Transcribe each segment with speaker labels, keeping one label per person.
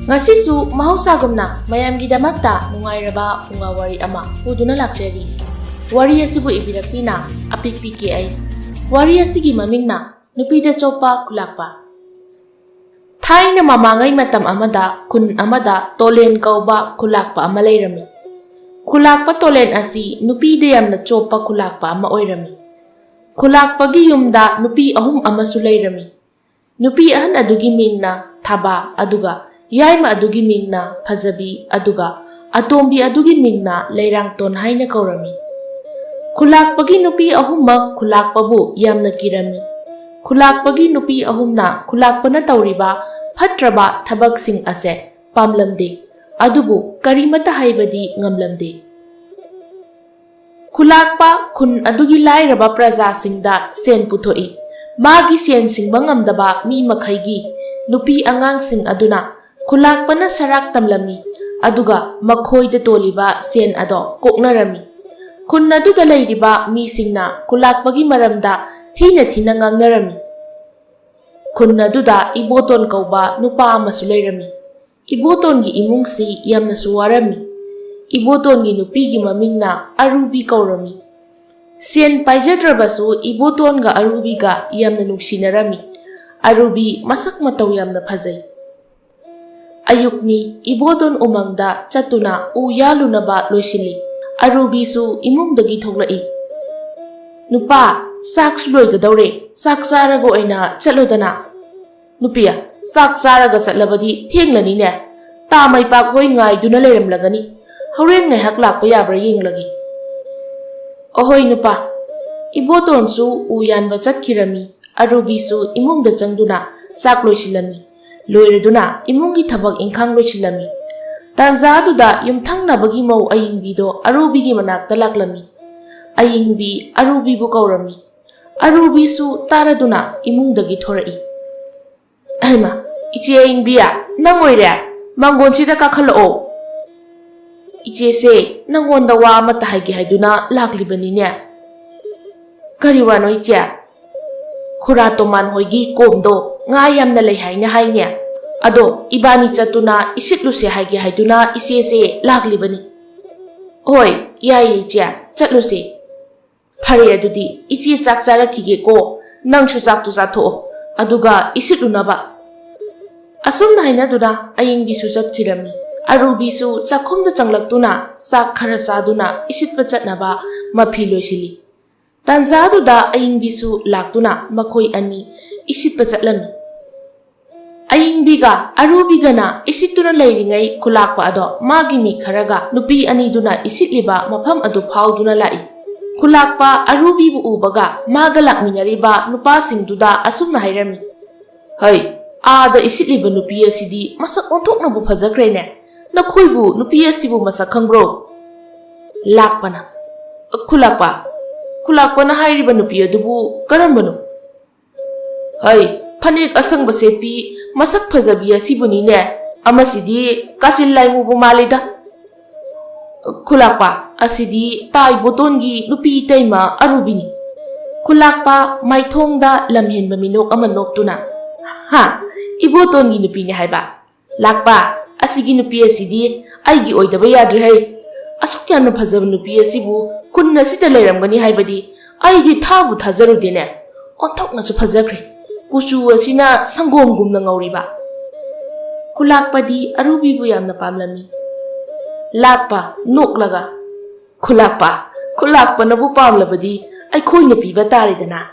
Speaker 1: Ngasisu mahusagumna mayamgidamakta nungairaba punga wari ama puduna lakjari. Wari asibu ibirakpina apikpiki ais. Wari asigi mamingna nupida chopa kulakpa. Thaina mamangai matam amada kun amada tolen kauba kulakpa ama leirami. Kulakpa tolen asi nupida yamna chopa kulakpa ama oirami. Kulakpagi yumda nupi ahum amasu leirami. Nupi ahan adugi mingna thaba aduga yaima adugi mingna phajabi aduga atombi adugi mingna leirangton haina kaurami. Kulakpagi nupi ahummak kulakpabu yamna kirami. Kulakpagi nupi ahumna kulakpana tauriba phatraba thabaksing ase pamlamde adubu karimata haibadi ngamlamde. Kulakpa kun adugi lairaba praja singda sen puthoi. Magi sen singba ngamdaba mi makhaigi nupi angang sing aduna kulakpana sarak tamlami aduga makhoida toliba sen ado koknarami. Kun aduga leiriba mi singna kulakpagi maramda thina ngangnarami. Kun aduda iboton kauba nupa amasu leirami. Iboton gi imungsi yamna suwarami. Iboton gi nupigi mamingna arubi kaurami. Sen paijadrabasu iboton ga arubi ga yamna nuksinarami. Arubi masak mataw yamna phajai. Ayukni iboton umangda chatuna uyalunaba loisili. Arubi su imungdagi thoklai. Nupa sak suloigadaure sak charaga oina chalodana. Nupiya sak charaga chatlabadi thenglani ne. Tamai pakoi ngaiduna leiramlagani. Horen ngaihak lakpa yabra yenglagi. Ohoi nupa, iboton su uyanba chatkirami. Arubi su imungda changduna sak loisilami. Loiraduna imungi thabak ingkhang loisilami. Tanza aduda yumthangnabagi mau ayingbido arubigi manakta laklami. Ayingbi arubi bu kaurami. Arubi su taraduna imungdagi thorai. Aima, ichi ayingbiya nang oire mangonchida kakhalao. Ichi se nangonda wa amata haigi haiduna laklibani ne. Kariwano ichi Khuratoman hoigi komdo nga yamna lei haina haine. Ado ibani chatuna isitluse haigi haiduna isese laklibani. Hoi yai ichi chatluse. Phare adudi ichi chak charakhige ko nangsu chak tu chatho aduga isitlunaba. Asumna haina duna ayingbi su chatkirami. Arubi su chakhomda changlaktuna sak khara chaduna isitpa chatnaba mafi loisili. Tanza aduda ayingbi su laktuna makhoi ani isitpa chatlami. Ayingbiga arubigana isituna leiringai kulakpa ado magi mi kharaga nupi aniduna isitliba mafam adu phauduna lai. Kulakpa arubibu ubaga maga lakminariba nupasingduda asumna hairami. Hai, aada isitliba nupi asidi masak onthoknabu phajakrene. Nakhoibu nupi asibu masak khangbro. Lakpana. Kulakpana hairiba nupi adubu karambano. Hai, phanek asangba setpi masak phajabi asibuni ne. Amasidi kachil laimubu malida. Kulakpa asidi tai botongi nupi taima arubini. Kulakpa maithongda lamhenba minok ama noktuna. Ha, ibotongi nupi ne haiba. Lakpa asigi nupi asidi aigi oidaba yadre hai. Asuk yamna phajaba nupi asibu kunna sita leiramgani haibadi aigi thabu thajarudene. Onthoknasu phajakre. Kuchu asina sangomgumna ngauriba. Kulakpadi arubibu yamna pamlami. Lakpa noklaga. Kulakpa nabu pamlabadi aikhoina piba taridana.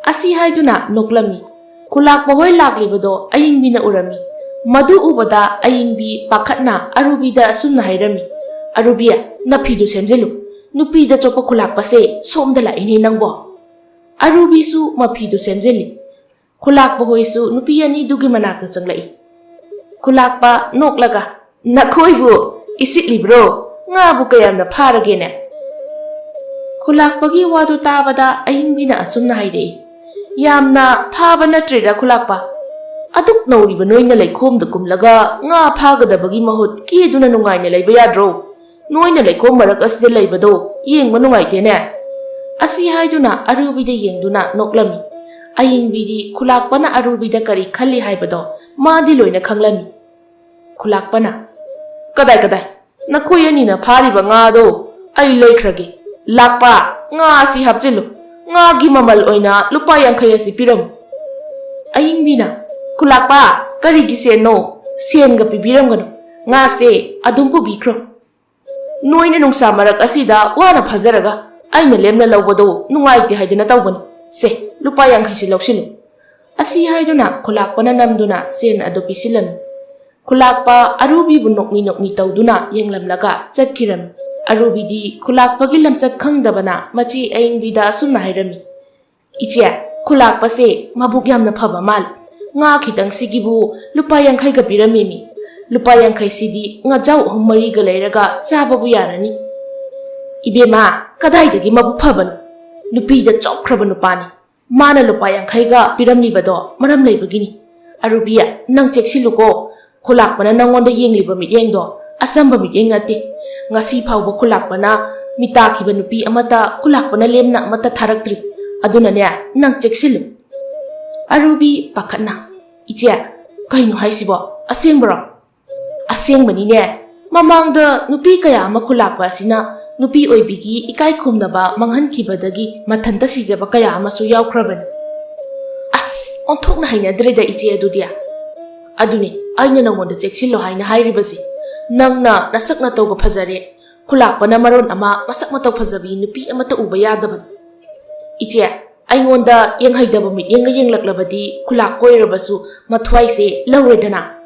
Speaker 1: Asi haiduna noklami. Kulakpa hoi laklibado ayingbina urami. Madu ubada ayingbi pakhatna arubida sumna hairami. Arubiya napidu semjelu. Nupida chopa kulakpa se somda laini nangbo. Arubi su mapidu semjeli. Kulakpa hoisu nupi ani dugi manakta changlai. Kulakpa noklaga. Nakhoibu isitlibro ngabu kayamna pharagene. Kulakpagi wadu tabada ayingbina asumna hairei. Yamna phaba natrida kulakpa. Aduk nauriba noina leikhomda kumlaga nga phagadabagi mahut kiduna nungaina leiba yadro. Noina leikhom marak asida leibado yengba nungaitene. Asi haiduna arubida yengduna noklami. Ayingbidi kulakpana arubida kari khalli haibado madi loina khanglami. ꯈꯨꯂꯥꯛꯄꯅ ꯀꯗꯥꯏ ꯅꯈꯣꯏ ꯑꯅꯤꯅ ꯐꯥꯔꯤꯕ ꯉꯥꯗꯣ ꯑꯩ ꯂꯩꯈ꯭ꯔꯒꯦ ꯂꯥꯛꯄ ꯉꯥ ꯑꯁꯤ ꯍꯥꯞꯆꯤꯜꯂꯨ ꯉꯥꯒꯤ ꯃꯃꯜ ꯑꯣꯏꯅ ꯂꯨꯄꯥ 50 ꯑꯁꯤ ꯄꯤꯔꯝꯃꯨ ꯑꯏꯪꯕꯤꯅ ꯈꯨꯂꯥꯛꯄ ꯀꯔꯤꯒꯤ ꯁꯦꯟꯅꯣ ꯁꯦꯟꯒ ꯄꯤꯕꯤꯔꯝꯒꯅꯨ ꯉꯥꯁꯦ ꯑꯗꯨꯝ ꯄꯨꯕꯤꯈ꯭ꯔꯣ ꯅꯣꯏꯅ ꯅꯨꯡꯁꯥ ꯃꯔꯛ ꯑꯁꯤꯗ ꯋꯥꯅ ꯐꯥꯖꯔꯒ ꯑꯩꯅ ꯂꯦꯝꯅ ꯂꯧꯕꯗꯣ ꯅꯨꯡꯉꯥꯏꯇꯦ ꯍꯥꯏꯗꯅ ꯇꯧꯕꯅꯤ ꯁꯦ ꯂꯨꯄꯥ 50ꯁꯤ ꯂꯧꯁꯤꯜꯂꯨ ꯑꯁꯤ ꯍꯥꯏꯗꯨꯅ ꯈꯨꯂꯥꯛꯄꯅ ꯅꯝꯗꯨꯅ ꯁꯦꯟ ꯑꯗꯨ ꯄꯤꯁꯤꯜꯂꯝꯃꯤ ꯈꯨꯂꯥꯛꯄ ꯑꯔꯨꯕꯤꯕꯨ ꯅꯣꯛꯃꯤ ꯇꯧꯗꯨꯅ ꯌꯦꯡꯂꯝꯂꯒ ꯆꯠꯈꯤꯔꯝꯃꯤ ꯑꯔꯨꯕꯤꯗꯤ ꯈꯨꯂꯥꯛꯄꯒꯤ ꯂꯝꯆꯠ ꯈꯪꯗꯕꯅ ꯃꯆꯦ ꯑꯏꯪꯕꯤꯗ ꯑꯁꯨꯝꯅ ꯍꯥꯏꯔꯝꯃꯤ ꯏꯆꯦ ꯈꯨꯂꯥꯛꯄꯁꯦ ꯃꯕꯨꯛ ꯌꯥꯝꯅ ꯐꯕ ꯃꯥꯜꯂꯤ ꯉꯥ ꯈꯤꯇꯪꯁꯤꯒꯤꯕꯨ ꯂꯨꯄꯥ 50ꯒ ꯄꯤꯔꯝꯃꯤꯃꯤ ꯂꯨꯄꯥ 50ꯁꯤꯗꯤ ꯉꯥꯖꯥꯎ 3-4ꯒ ꯂꯩꯔꯒ ꯆꯥꯕꯕꯨ ꯌꯥꯔꯅꯤ 이베마 그다이득이 마부 파바노 누피이다 쪽크라바 누파니 마나 루파 50가 피람리바도 마람 레이바기니 아루비야 낭 잭실루고 콜락바나 낭원다 옌리바 미옌도 아삼바 미옌나티 ngasi phawba khulakpana mitakhiba nupi amata khulakpana lemna amata tharakdri aduna ne nang cheksilu arubi pakhatna iche kaino haisibo asengbani ne mamangda nupi kaya ama khulakpa asina nupi oibigi ikai khumnaba manghankhibadagi mathanta sijaba kaya amasu yawkhrabani as onthokna hainadreda iche adudia aduni aina nangonda cheksillo haina hairibasi nangna nasakna tawga phajare khulakpana maron ama masak mataw phajabi nupi amata uba yadaban iche aingonda yenghaidaba mi yenglaklabadi khulak koirabasu mathwai se lawredana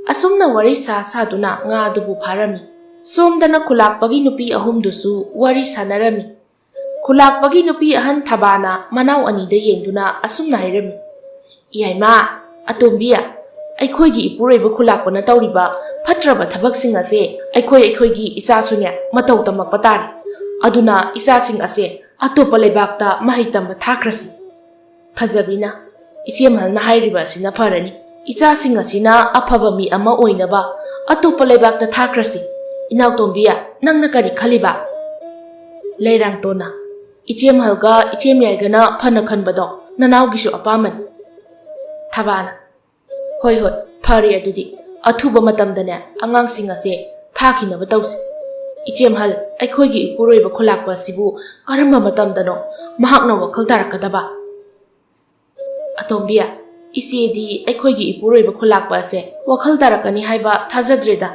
Speaker 1: asumna wari saduna nga dubu pharami somdana khulakpagi nupi ahumdusu wari sanarami khulakpagi nupi ahan thabana manaw anida yengduna asumna hairami iyaima atombiya ꯑꯩꯈꯣꯏꯒꯤ ꯏꯄꯨꯔꯣꯏꯕ ꯈꯨꯂꯥꯛꯄꯅ ꯇꯧꯔꯤꯕ ꯐꯠꯇ꯭ꯔꯕ ꯊꯕꯛꯁꯤꯡ ꯑꯁꯦ ꯑꯩꯈꯣꯏꯒꯤ ꯏꯆꯥꯁꯨꯅꯦ ꯃꯇꯧ ꯇꯝꯃꯛꯄ ꯇꯥꯔꯦ ꯑꯗꯨꯅ ꯏꯆꯥꯁꯤꯡ ꯑꯁꯦ ꯑꯇꯣꯞꯄ ꯂꯩꯕꯥꯛꯇ ꯃꯍꯩ ꯇꯝꯕ ꯊꯥꯈ꯭ꯔꯁꯤ ꯐꯖꯕꯤꯅ ꯏꯆꯦꯝꯍꯜꯅ ꯍꯥꯏꯔꯤꯕ ꯑꯁꯤꯅ ꯐꯔꯅꯤ ꯏꯆꯥꯁꯤꯡ ꯑꯁꯤꯅ ꯑꯐꯕ ꯃꯤ ꯑꯃ ꯑꯣꯏꯅꯕ ꯑꯇꯣꯞꯄ ꯂꯩꯕꯥꯛꯇ ꯊꯥꯈ꯭ꯔꯁꯤ ꯏꯅꯥꯎꯇꯣꯝꯕꯤꯌꯥ ꯅꯪꯅ ꯀꯔꯤ ꯈꯜꯂꯤꯕ ꯂꯩꯔꯥꯡꯇꯣꯟꯅ ꯏꯆꯦꯝꯍꯜꯒ ꯏꯆꯦꯝꯌꯥꯏꯒꯅ ꯐꯅ ꯈꯟꯕꯗꯣ ꯅꯅꯥꯎꯒꯤꯁꯨ ꯑꯄꯥꯝꯕꯅꯤ ꯊꯕꯥꯅ ꯍꯣꯏ ꯐꯔꯦ ꯑꯗꯨꯗꯤ ꯑꯊꯨꯕ ꯃꯇꯝꯗꯅꯦ ꯑꯉꯥꯡꯁꯤꯡ ꯑꯁꯦ ꯊꯥꯈꯤꯅꯕ ꯇꯧꯁꯤ ꯏꯆꯦꯝꯍꯜ ꯑꯩꯈꯣꯏꯒꯤ ꯏꯄꯨꯔꯣꯏꯕ ꯈꯨꯂꯥꯛꯄ ꯑꯁꯤꯕꯨ ꯀꯔꯝꯕ ꯃꯇꯝꯗꯅꯣ ꯃꯍꯥꯛꯅ ꯋꯥꯈꯜ ꯇꯥꯔꯛꯀꯗꯕ ꯑꯇꯣꯝꯕꯤꯌꯥ ꯏꯆꯦꯗꯤ ꯑꯩꯈꯣꯏꯒꯤ ꯏꯄꯨꯔꯣꯏꯕ ꯈꯨꯂꯥꯛꯄ ꯑꯁꯦ ꯋꯥꯈꯜ ꯇꯥꯔꯛꯀꯅꯤ ꯍꯥꯏꯕ ꯊꯥꯖꯗ꯭ꯔꯦꯗ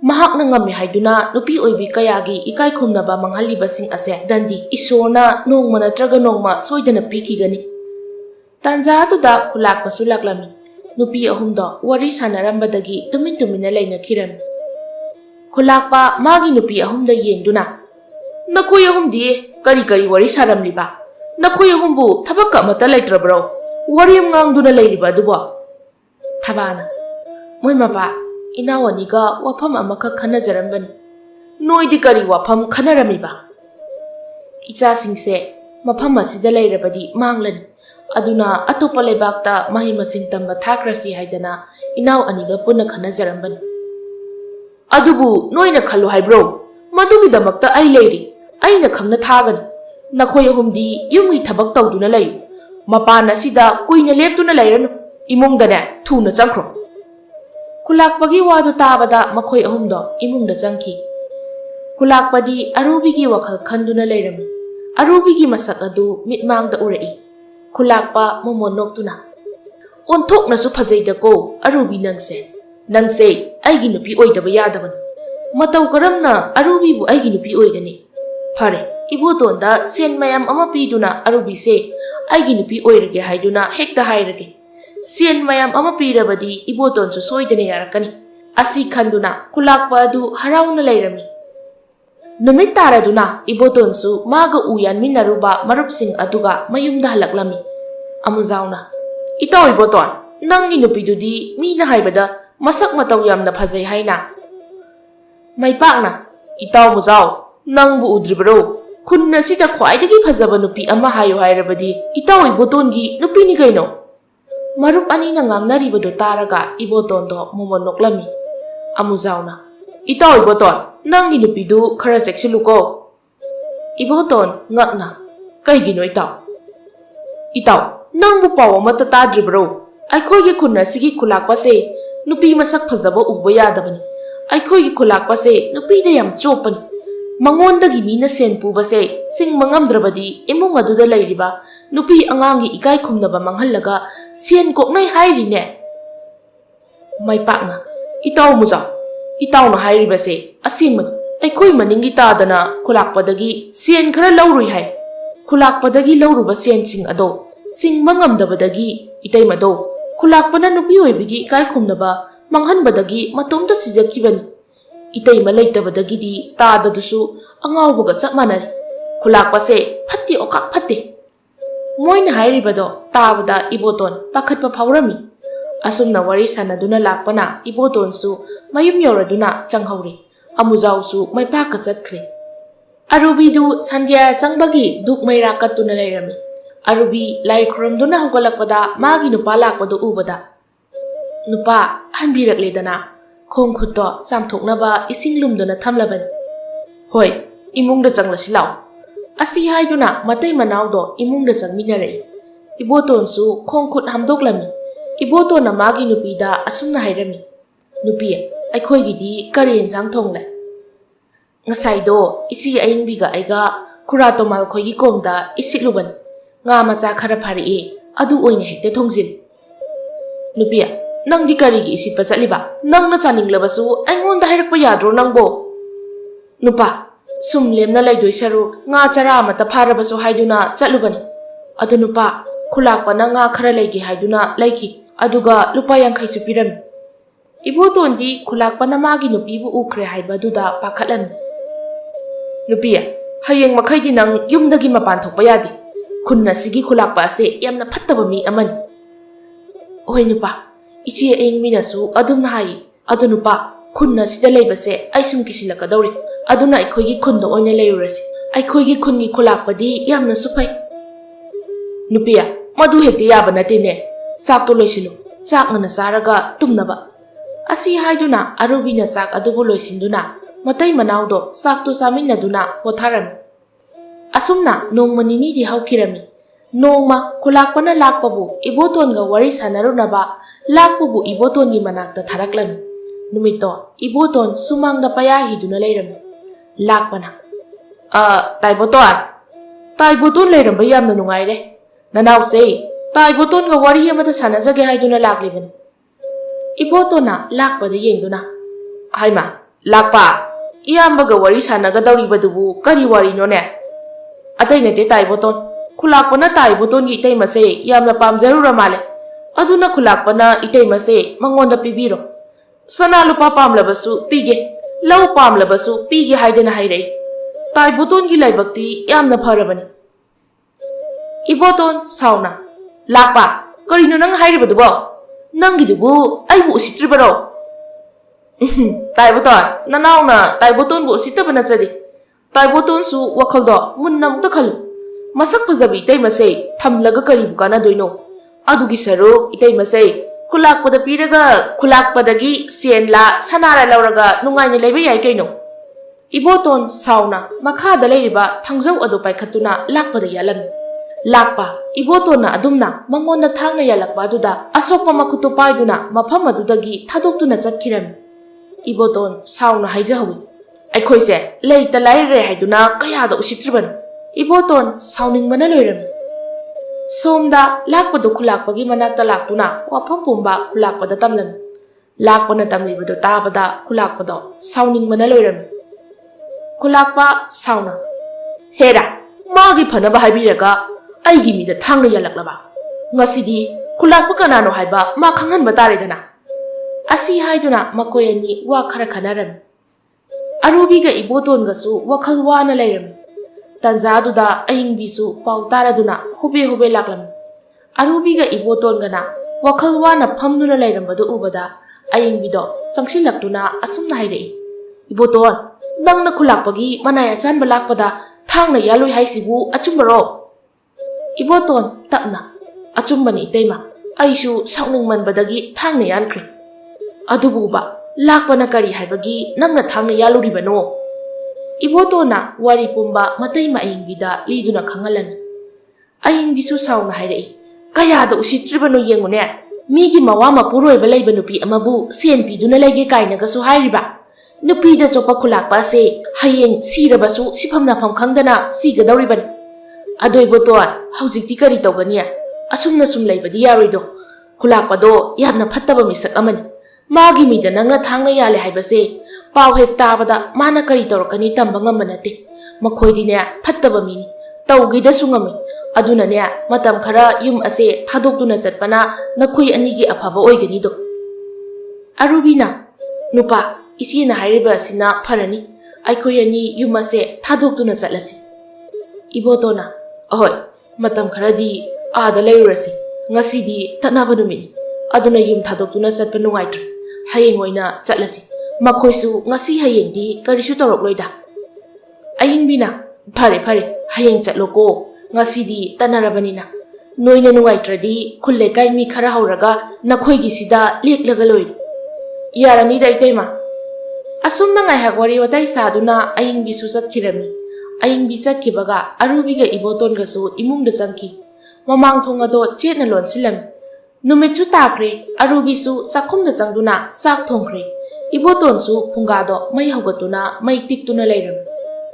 Speaker 1: ꯃꯍꯥꯛꯅ ꯉꯝꯃꯤ ꯍꯥꯏꯗꯨꯅ ꯅꯨꯄꯤ ꯑꯣꯏꯕꯤ ꯀꯌꯥꯒꯤ ꯏꯀꯥꯏ ꯈꯨꯝꯅꯕ ꯃꯥꯡꯍꯜꯂꯤꯕꯁꯤꯡ ꯑꯁꯦ ꯗꯟꯗꯤ ꯏꯁꯣꯔꯅ ꯅꯣꯡꯃ ꯅꯠꯇ꯭ꯔꯒ ꯅꯣꯡꯃ ꯁꯣꯏꯗꯅ ꯄꯤꯈꯤꯒꯅꯤ ꯇꯥꯟꯖꯥ ꯑꯗꯨꯗ ꯈꯨꯂꯥꯛꯄꯁꯨ ꯂꯥꯛꯂꯝꯃꯤ nupi ahumdo wari sanarambadagi tumina lainakhiram khulakpa magi nupi ahumda yengduna nakoi ahumdi kari wari saramliba nakoi ahumbu thabakka mata laitrabro wari amngangduna lairiba dubo thabana moi mapa inawaniga wafam amaka khanajarambani noidi kari wafam khanaramiba icha singse mafam asida lairabadi manglani aduna atopa lebakta mahi masing tamba thakrasi haidana inaw aniga punna khanajarambani adubu noina khalu haibro madugi damakta ai leiri aina khangna thagani nakhoi humdi yumi thabak tawduna lay mapana sida kuina leptuna lairanu imungdane thuna changkhro khulakpagi wadu tabada makhoi ahumdo imungda changki khulakpadi arubigi wakhal khanduna lairami arubigi masak adu mitmangda urai khulakpa momonoktuna onthoknasu phajaidako arubi nangse aigi nupi oidaba yadaban mataw karamna arubi bu aigi nupi oigani phare ibotonda sen mayam ama piduna arubi se aigi nupi oirage haiduna hekta hairage sen mayam ama pirabadi ibotonsu soidane yarakani asi khanduna khulakpa adu harauna lairami numit taraduna ibotonsu maga uyan minaruba marupsing aduga mayumda halaklami amuzauna itaw iboton nangi nupidudi mina haibada masak mataw yamna phajai haina maipakna itaw muzao nangbu udribro khunna sida khwaidagi phajaba nupi ama hayo hairabadi itaw ibotongi nupi ni kaino marup ani na ngangnaribado taraga ibotondo momonoklami amuzauna itaw iboton nangi nupidu khara cheksiluko iboton ngakna kaigino itaw nangbu paw amata tadribro aikhoigi khunna sigi khulakpa se नुपी मसक फजब उब यादबनी अखोई खुलाकपसे नुपीद याम चोपनी मंगोंदगी मीना सेन पुबसे सिंग मंगमद्रबदी इमुंग अदुदा लैरिबा नुपी अंगांगी इकाई खुमनबा मंगहल्लगा सेन कोकनाई हाइरिने माइपाकना इताउ मुजा इताउना हाइरिबसे असिंगमनी अखोई मनिंगी तादना खुलाकपदगी सेन खरा लौरुई high खुलाकपदगी लौरुबा Sen सिंग अदो सिंग मंगमदबदगी इतैमदो खुलाकपना नुपी ओइबिगी इकाई खुमनबा मंगहनबदगी मतोमता सिजकिबनी इतैमा लैतबदगिदी ताददुसु अंगावबगा चप मानरी खुलाकपसे फत्ति ओकाक फत्ते मोइना हाइरिबदो ताबदा इबोतोन पाखतपा फावरमी असुमना वारी सानदुना लाकपना इबोतोनसु मयुम यौरदुना चंगहौरी अमुजाउसु मैपाका चतख्रे अरुबीदु संध्या चंगबगी दुक मैरा कत्तुना लैरमी अरुबी लाई खुरमदुना हौगलकपदा मागी नुपा लाकपदो उबदा नुपा हनबिरकलेदना खोंग खुत्तो चामथोकनबा इसिंग लुमदुना थमलबनी होय इमुंगदा चंगलसि लाव असि हाइदुना मतै मनावदो इमुंगदा चंगमिनरे इबोतोनसु खोंग खुत हमदोकलमी इबोतोना मागी नुपीदा असुमना हाइरमी नुपी अखोइगिदी करि एंजांग थोंगले ngसाइदो इसी अयंबिगा आइगा खुरा तोमाल खोइगी कोमदा इसिलुबनी nga macha khara phari e adu oine hekte thongzil nupia nang di kari gi isit pa chaliba nang na chaning labasu aingon da hairak pa yadro nangbo nupa sum lemna laidoi saru nga chara mata pharabasu haiduna chalubani adu nupa khulak pa na nga khara laigi haiduna laiki aduga lupa yankhai su piram iboton di khulak pa na magi nupi bu ukhre haiba duda pakhalan nupia hayeng makhai di nang yumdagi mapan thokpa yadi खुन्ना सिगी खुलाकपा से यामना फत्तब मी अमन ओय नुपा इचे एंग मिनासु अदुम high अदु नुपा खुन्ना सिदा लेबसे आइसुम किसिलकदौरि अदुना अखोइगी खुन्द ओइना लेयुरसि अखोइगी खुन्नी खुलाकपदी यामना सुफाई नुपिया मदु हेते याबा नतेने साकतो लोइसिलु चाक ngana सारगा तुमनबा असि हाइदुना अरुबिना साक अदुबु लोइसिन्दुना मतै मनाउदो साकतो सामिनदुना पोथारम असुमना नोंगमा निनी दी हौकिरमी नोंगमा खुलाकपना लाकपबु इबोतोनगा वारी सानरुनबा लाकपबु इबोतोनगी मनाकता थारकलमी नुमितो इबोतोन सुमांगदा पया हिदुना लेरमी लाकपना ताइबोतोन लेरमबा यामना नुंगाइरे ननावसे ताइबोतोनगा वारी अमदा सानजगे हाइदुना लाकलिबनी इबोतोना लाकपदा येंगदुना हाइमा लाकपा इयामबगा वारी सानगदौरिबदुबु करी वारीनोने अतै नते ताइबोतोन खुलाकपना ताइबोतोन की इतैमसे यामना पामजरुरा माले अदुना खुलाकपना इतैमसे मंगोंदा पिबिरो सना लुपा पामलबसु पीगे लौ पामलबसु पीगे हाइदेना हाइरै ताइबोतोन की लाइबक्ति यामना फरबनी इबोतोन साउना लाकपा करिनो नंग हाइरिबदुबो नंगिदुबु आइबु उसित्रिबरो ताइबोतोन ननाउना ताइबोतोन बु उसितबना चदि ताइबोतोन सु वखलदो मुन्ना मुक्ता खलु मसक फजबी इतैमसे थमलगा करिबु कानादोइनो अदुगी सरो इतैमसे खुलाकपदा पीरगा खुलाकपदगी सेनला सनारा लौरगा नुंगाइने लेबे याइ कैनो इबोतोन साउना मखादा लेरिबा थंजौ अदु पाइखतुना लाकपदा यालमी लाकपा इबोतोना अदुमना मंगोंदा थांगना यालकपा अदुदा असोकपा मखुतो पाइदुना मफम अदुदगी थादोक्तुना चतखिरमी इबोतोन साउना हाइजहवी अखोइसे लेइता लाइरे हाइदुना कयादा उसित्रिबन इबोतोन साउनिंगबना लोइरमी सोमदा लाकपदो खुलाकपगी मनाक्ता लाक्तुना वाफम पुंबा खुलाकपदा तमलमी लाकपना तमलिबदो ताबदा खुलाकपदो साउनिंगबना लोइरमी खुलाकपा साउना हेरा मागी फनबा हाइबिरगा आइगी मिदा थांगना यालकलबा ngasidi खुलाकपा कनानो हाइबा मा खंगहनबा तारेदना असि हाइदुना मकोय अनि वा खरा खनारमी अरुबीगा इबोतोनगसु वखल वाना लेरमी तंजादुदा अहिंगबीसु पाउ तारादुना हुबे हुबे लाकलमी अरुबीगा इबोतोनगना वखल वाना फमदुना लेरमबदु उबदा अहिंगबीदो संगसिलक्तुना असुमना हाइरई इबोतोन नंगना खुलाकपगी मनाय अचानबा लाकपदा थांगना यालोय हाइसिबु अचुमबरो इबोतोन तपना अचुमबनी इतैमा आइसु साउनिंगमनबदगी थांगना यानख्रे अदुबुबा लाकपना करी हाइबगी नंगना थांगना यालुरिबनो इबोतोना वारी पुंबा मतैमा अहिंगबीदा लीदुना खंगलमी अहिंगबीसु साउना हाइरई कयादा उसित्रिबनो येंगुने ꯃꯤꯒꯤ ꯃꯋꯥ ꯃꯄꯨꯔꯣꯏꯕ ꯂꯩꯕ ꯅꯨꯄꯤ ꯑꯃꯕꯨ ꯁꯦꯟ ꯄꯤꯗꯨꯅ ꯂꯩꯒꯦ ꯀꯥꯏꯅꯒꯁꯨ ꯍꯥꯏꯔꯤꯕ? ꯅꯨꯄꯤꯗ ꯆꯣꯞꯄ ꯈꯨꯂꯥꯛꯄ ꯑꯁꯦ ꯍꯌꯦꯡ ꯁꯤꯔꯕꯁꯨ ꯁꯤꯐꯝ ꯅꯥꯐꯝ ꯈꯪꯗꯅ ꯁꯤꯒꯗꯧꯔꯤꯕꯅꯤ꯫ ꯑꯗꯣ ꯏꯕꯣꯇꯣꯟ, ꯍꯧꯖꯤꯛꯇꯤ ꯀꯔꯤ ꯇꯧꯒꯅꯤ? ꯑꯁꯨꯝꯅ ꯁꯨꯝ ꯂꯩꯕꯗꯤ ꯌꯥꯔꯣꯏꯗꯣ꯫ ꯈꯨꯂꯥꯛꯄꯗꯣ ꯌꯥꯝꯅ ꯐꯠꯇꯕ ꯃꯤꯁꯛ ꯑꯃꯅꯤ꯫ ꯃꯥꯒꯤ ꯃꯤꯗ ꯅꯪꯅ ꯊꯥꯡꯅ ꯌꯥꯜꯂꯦ ꯍꯥꯏꯕꯁꯦ ꯄꯥꯎ ꯍꯦꯛ ꯇꯥꯕꯗ ꯃꯥꯅ ꯀꯔꯤ ꯇꯧꯔꯛꯀꯅꯤ ꯇꯝꯕ ꯉꯝꯕ ꯅꯠꯇꯦ꯫ ꯃꯈꯣꯏꯗꯤꯅꯦ ꯐꯠꯇꯕ ꯃꯤꯅꯤ, ꯇꯧꯒꯦꯗꯁꯨ ꯉꯝꯃꯤ꯫ ꯑꯗꯨꯅꯅꯦ ꯃꯇꯝ ꯈꯔ ꯌꯨꯝ ꯑꯁꯦ ꯊꯥꯗꯣꯛꯇꯨꯅ ꯆꯠꯄꯅ ꯅꯈꯣꯏ ꯑꯅꯤꯒꯤ ꯑꯐꯕ ꯑꯣꯏꯒꯅꯤꯗꯣ꯫ ꯑꯔꯨꯕꯤꯅ, ꯅꯨꯄꯥ, ꯏꯆꯦꯅ ꯍꯥꯏꯔꯤꯕ ꯑꯁꯤꯅ ꯐꯔꯅꯤ꯫ ꯑꯩꯈꯣꯏ ꯑꯅꯤ ꯌꯨꯝ ꯑꯁꯦ ꯊꯥꯗꯣꯛꯇꯨꯅ ꯆꯠꯂꯁꯤ꯫ ꯏꯕꯣꯇꯣꯟꯅ, ꯑꯍꯣꯏ, ꯃꯇꯝ ꯈꯔꯗꯤ ꯑꯥꯗ ꯂꯩꯔꯨꯔꯁꯤ꯫ ꯉꯁꯤꯗꯤ ꯇꯠꯅꯕ ꯅꯨꯃꯤꯠꯅꯤ, ꯑꯗꯨꯅ ꯌꯨꯝ ꯊꯥꯗꯣꯛꯇꯨꯅ ꯆꯠꯄ ꯅꯨꯡꯉꯥꯏꯇ꯭ꯔꯦ꯫ ꯍꯌꯦꯡ ꯑꯣꯏꯅ ꯆꯠꯂꯁꯤ꯫ ꯃꯈꯣꯏꯁꯨ ꯉꯁꯤ ꯍꯌꯦꯡꯗꯤ ꯀꯔꯤꯁꯨ ꯇꯧꯔꯛꯂꯣꯏꯗ꯫ ꯑꯏꯪꯕꯤꯅ, ꯐꯔꯦ ꯐꯔꯦ, ꯍꯌꯦꯡ ꯆꯠꯂꯣꯀꯣ, ꯉꯁꯤꯗꯤ ꯇꯠꯅꯔꯕꯅꯤꯅ꯫ ꯅꯣꯏꯅ ꯅꯨꯡꯉꯥꯏꯇ꯭ꯔꯗꯤ ꯈꯨꯜ ꯂꯩꯀꯥꯏ ꯃꯤ ꯈꯔ ꯍꯧꯔꯒ ꯅꯈꯣꯏꯒꯤꯁꯤꯗ ꯂꯦꯛꯂꯒ ꯂꯣꯏꯔꯦ꯫ ꯌꯥꯔꯅꯤꯗ ꯏꯇꯩꯃ꯫ ꯑꯁꯨꯝꯅ ꯉꯥꯏꯍꯥꯛ ꯋꯥꯔꯤ ꯋꯥꯇꯥꯏ ꯁꯥꯗꯨꯅ ꯑꯏꯪꯕꯤꯁꯨ ꯆꯠꯈꯤꯔꯝꯃꯤ꯫ ꯑꯏꯪꯕꯤ ꯆꯠꯈꯤꯕꯒ ꯑꯔꯨꯕꯤꯒ ꯏꯕꯣꯇꯣꯟꯒꯁꯨ ꯏꯃꯨꯡꯗ ꯆꯪꯈꯤ꯫ ꯃꯃꯥꯡ ꯊꯣꯡ ꯑꯗꯣ ꯆꯦꯠꯅ ꯂꯣꯟꯁꯤꯜꯂꯝꯃꯤ꯫ ꯅꯨꯃꯤꯠꯁꯨ ꯇꯥꯈ꯭ꯔꯦ꯫ ꯑꯔꯨꯕꯤꯁꯨ ꯆꯥꯛꯈꯨꯝꯗ ꯆꯪꯗꯨꯅ ꯆꯥꯛ ꯊꯣꯡꯈ꯭ꯔꯦ꯫ ꯏꯕꯣꯇꯣꯟꯁꯨ ꯐꯨꯡꯒꯥꯗꯣ ꯃꯩ ꯍꯧꯒꯠꯇꯨꯅ ꯃꯩ ꯇꯤꯛꯇꯨꯅ ꯂꯩꯔꯝꯃꯤ꯫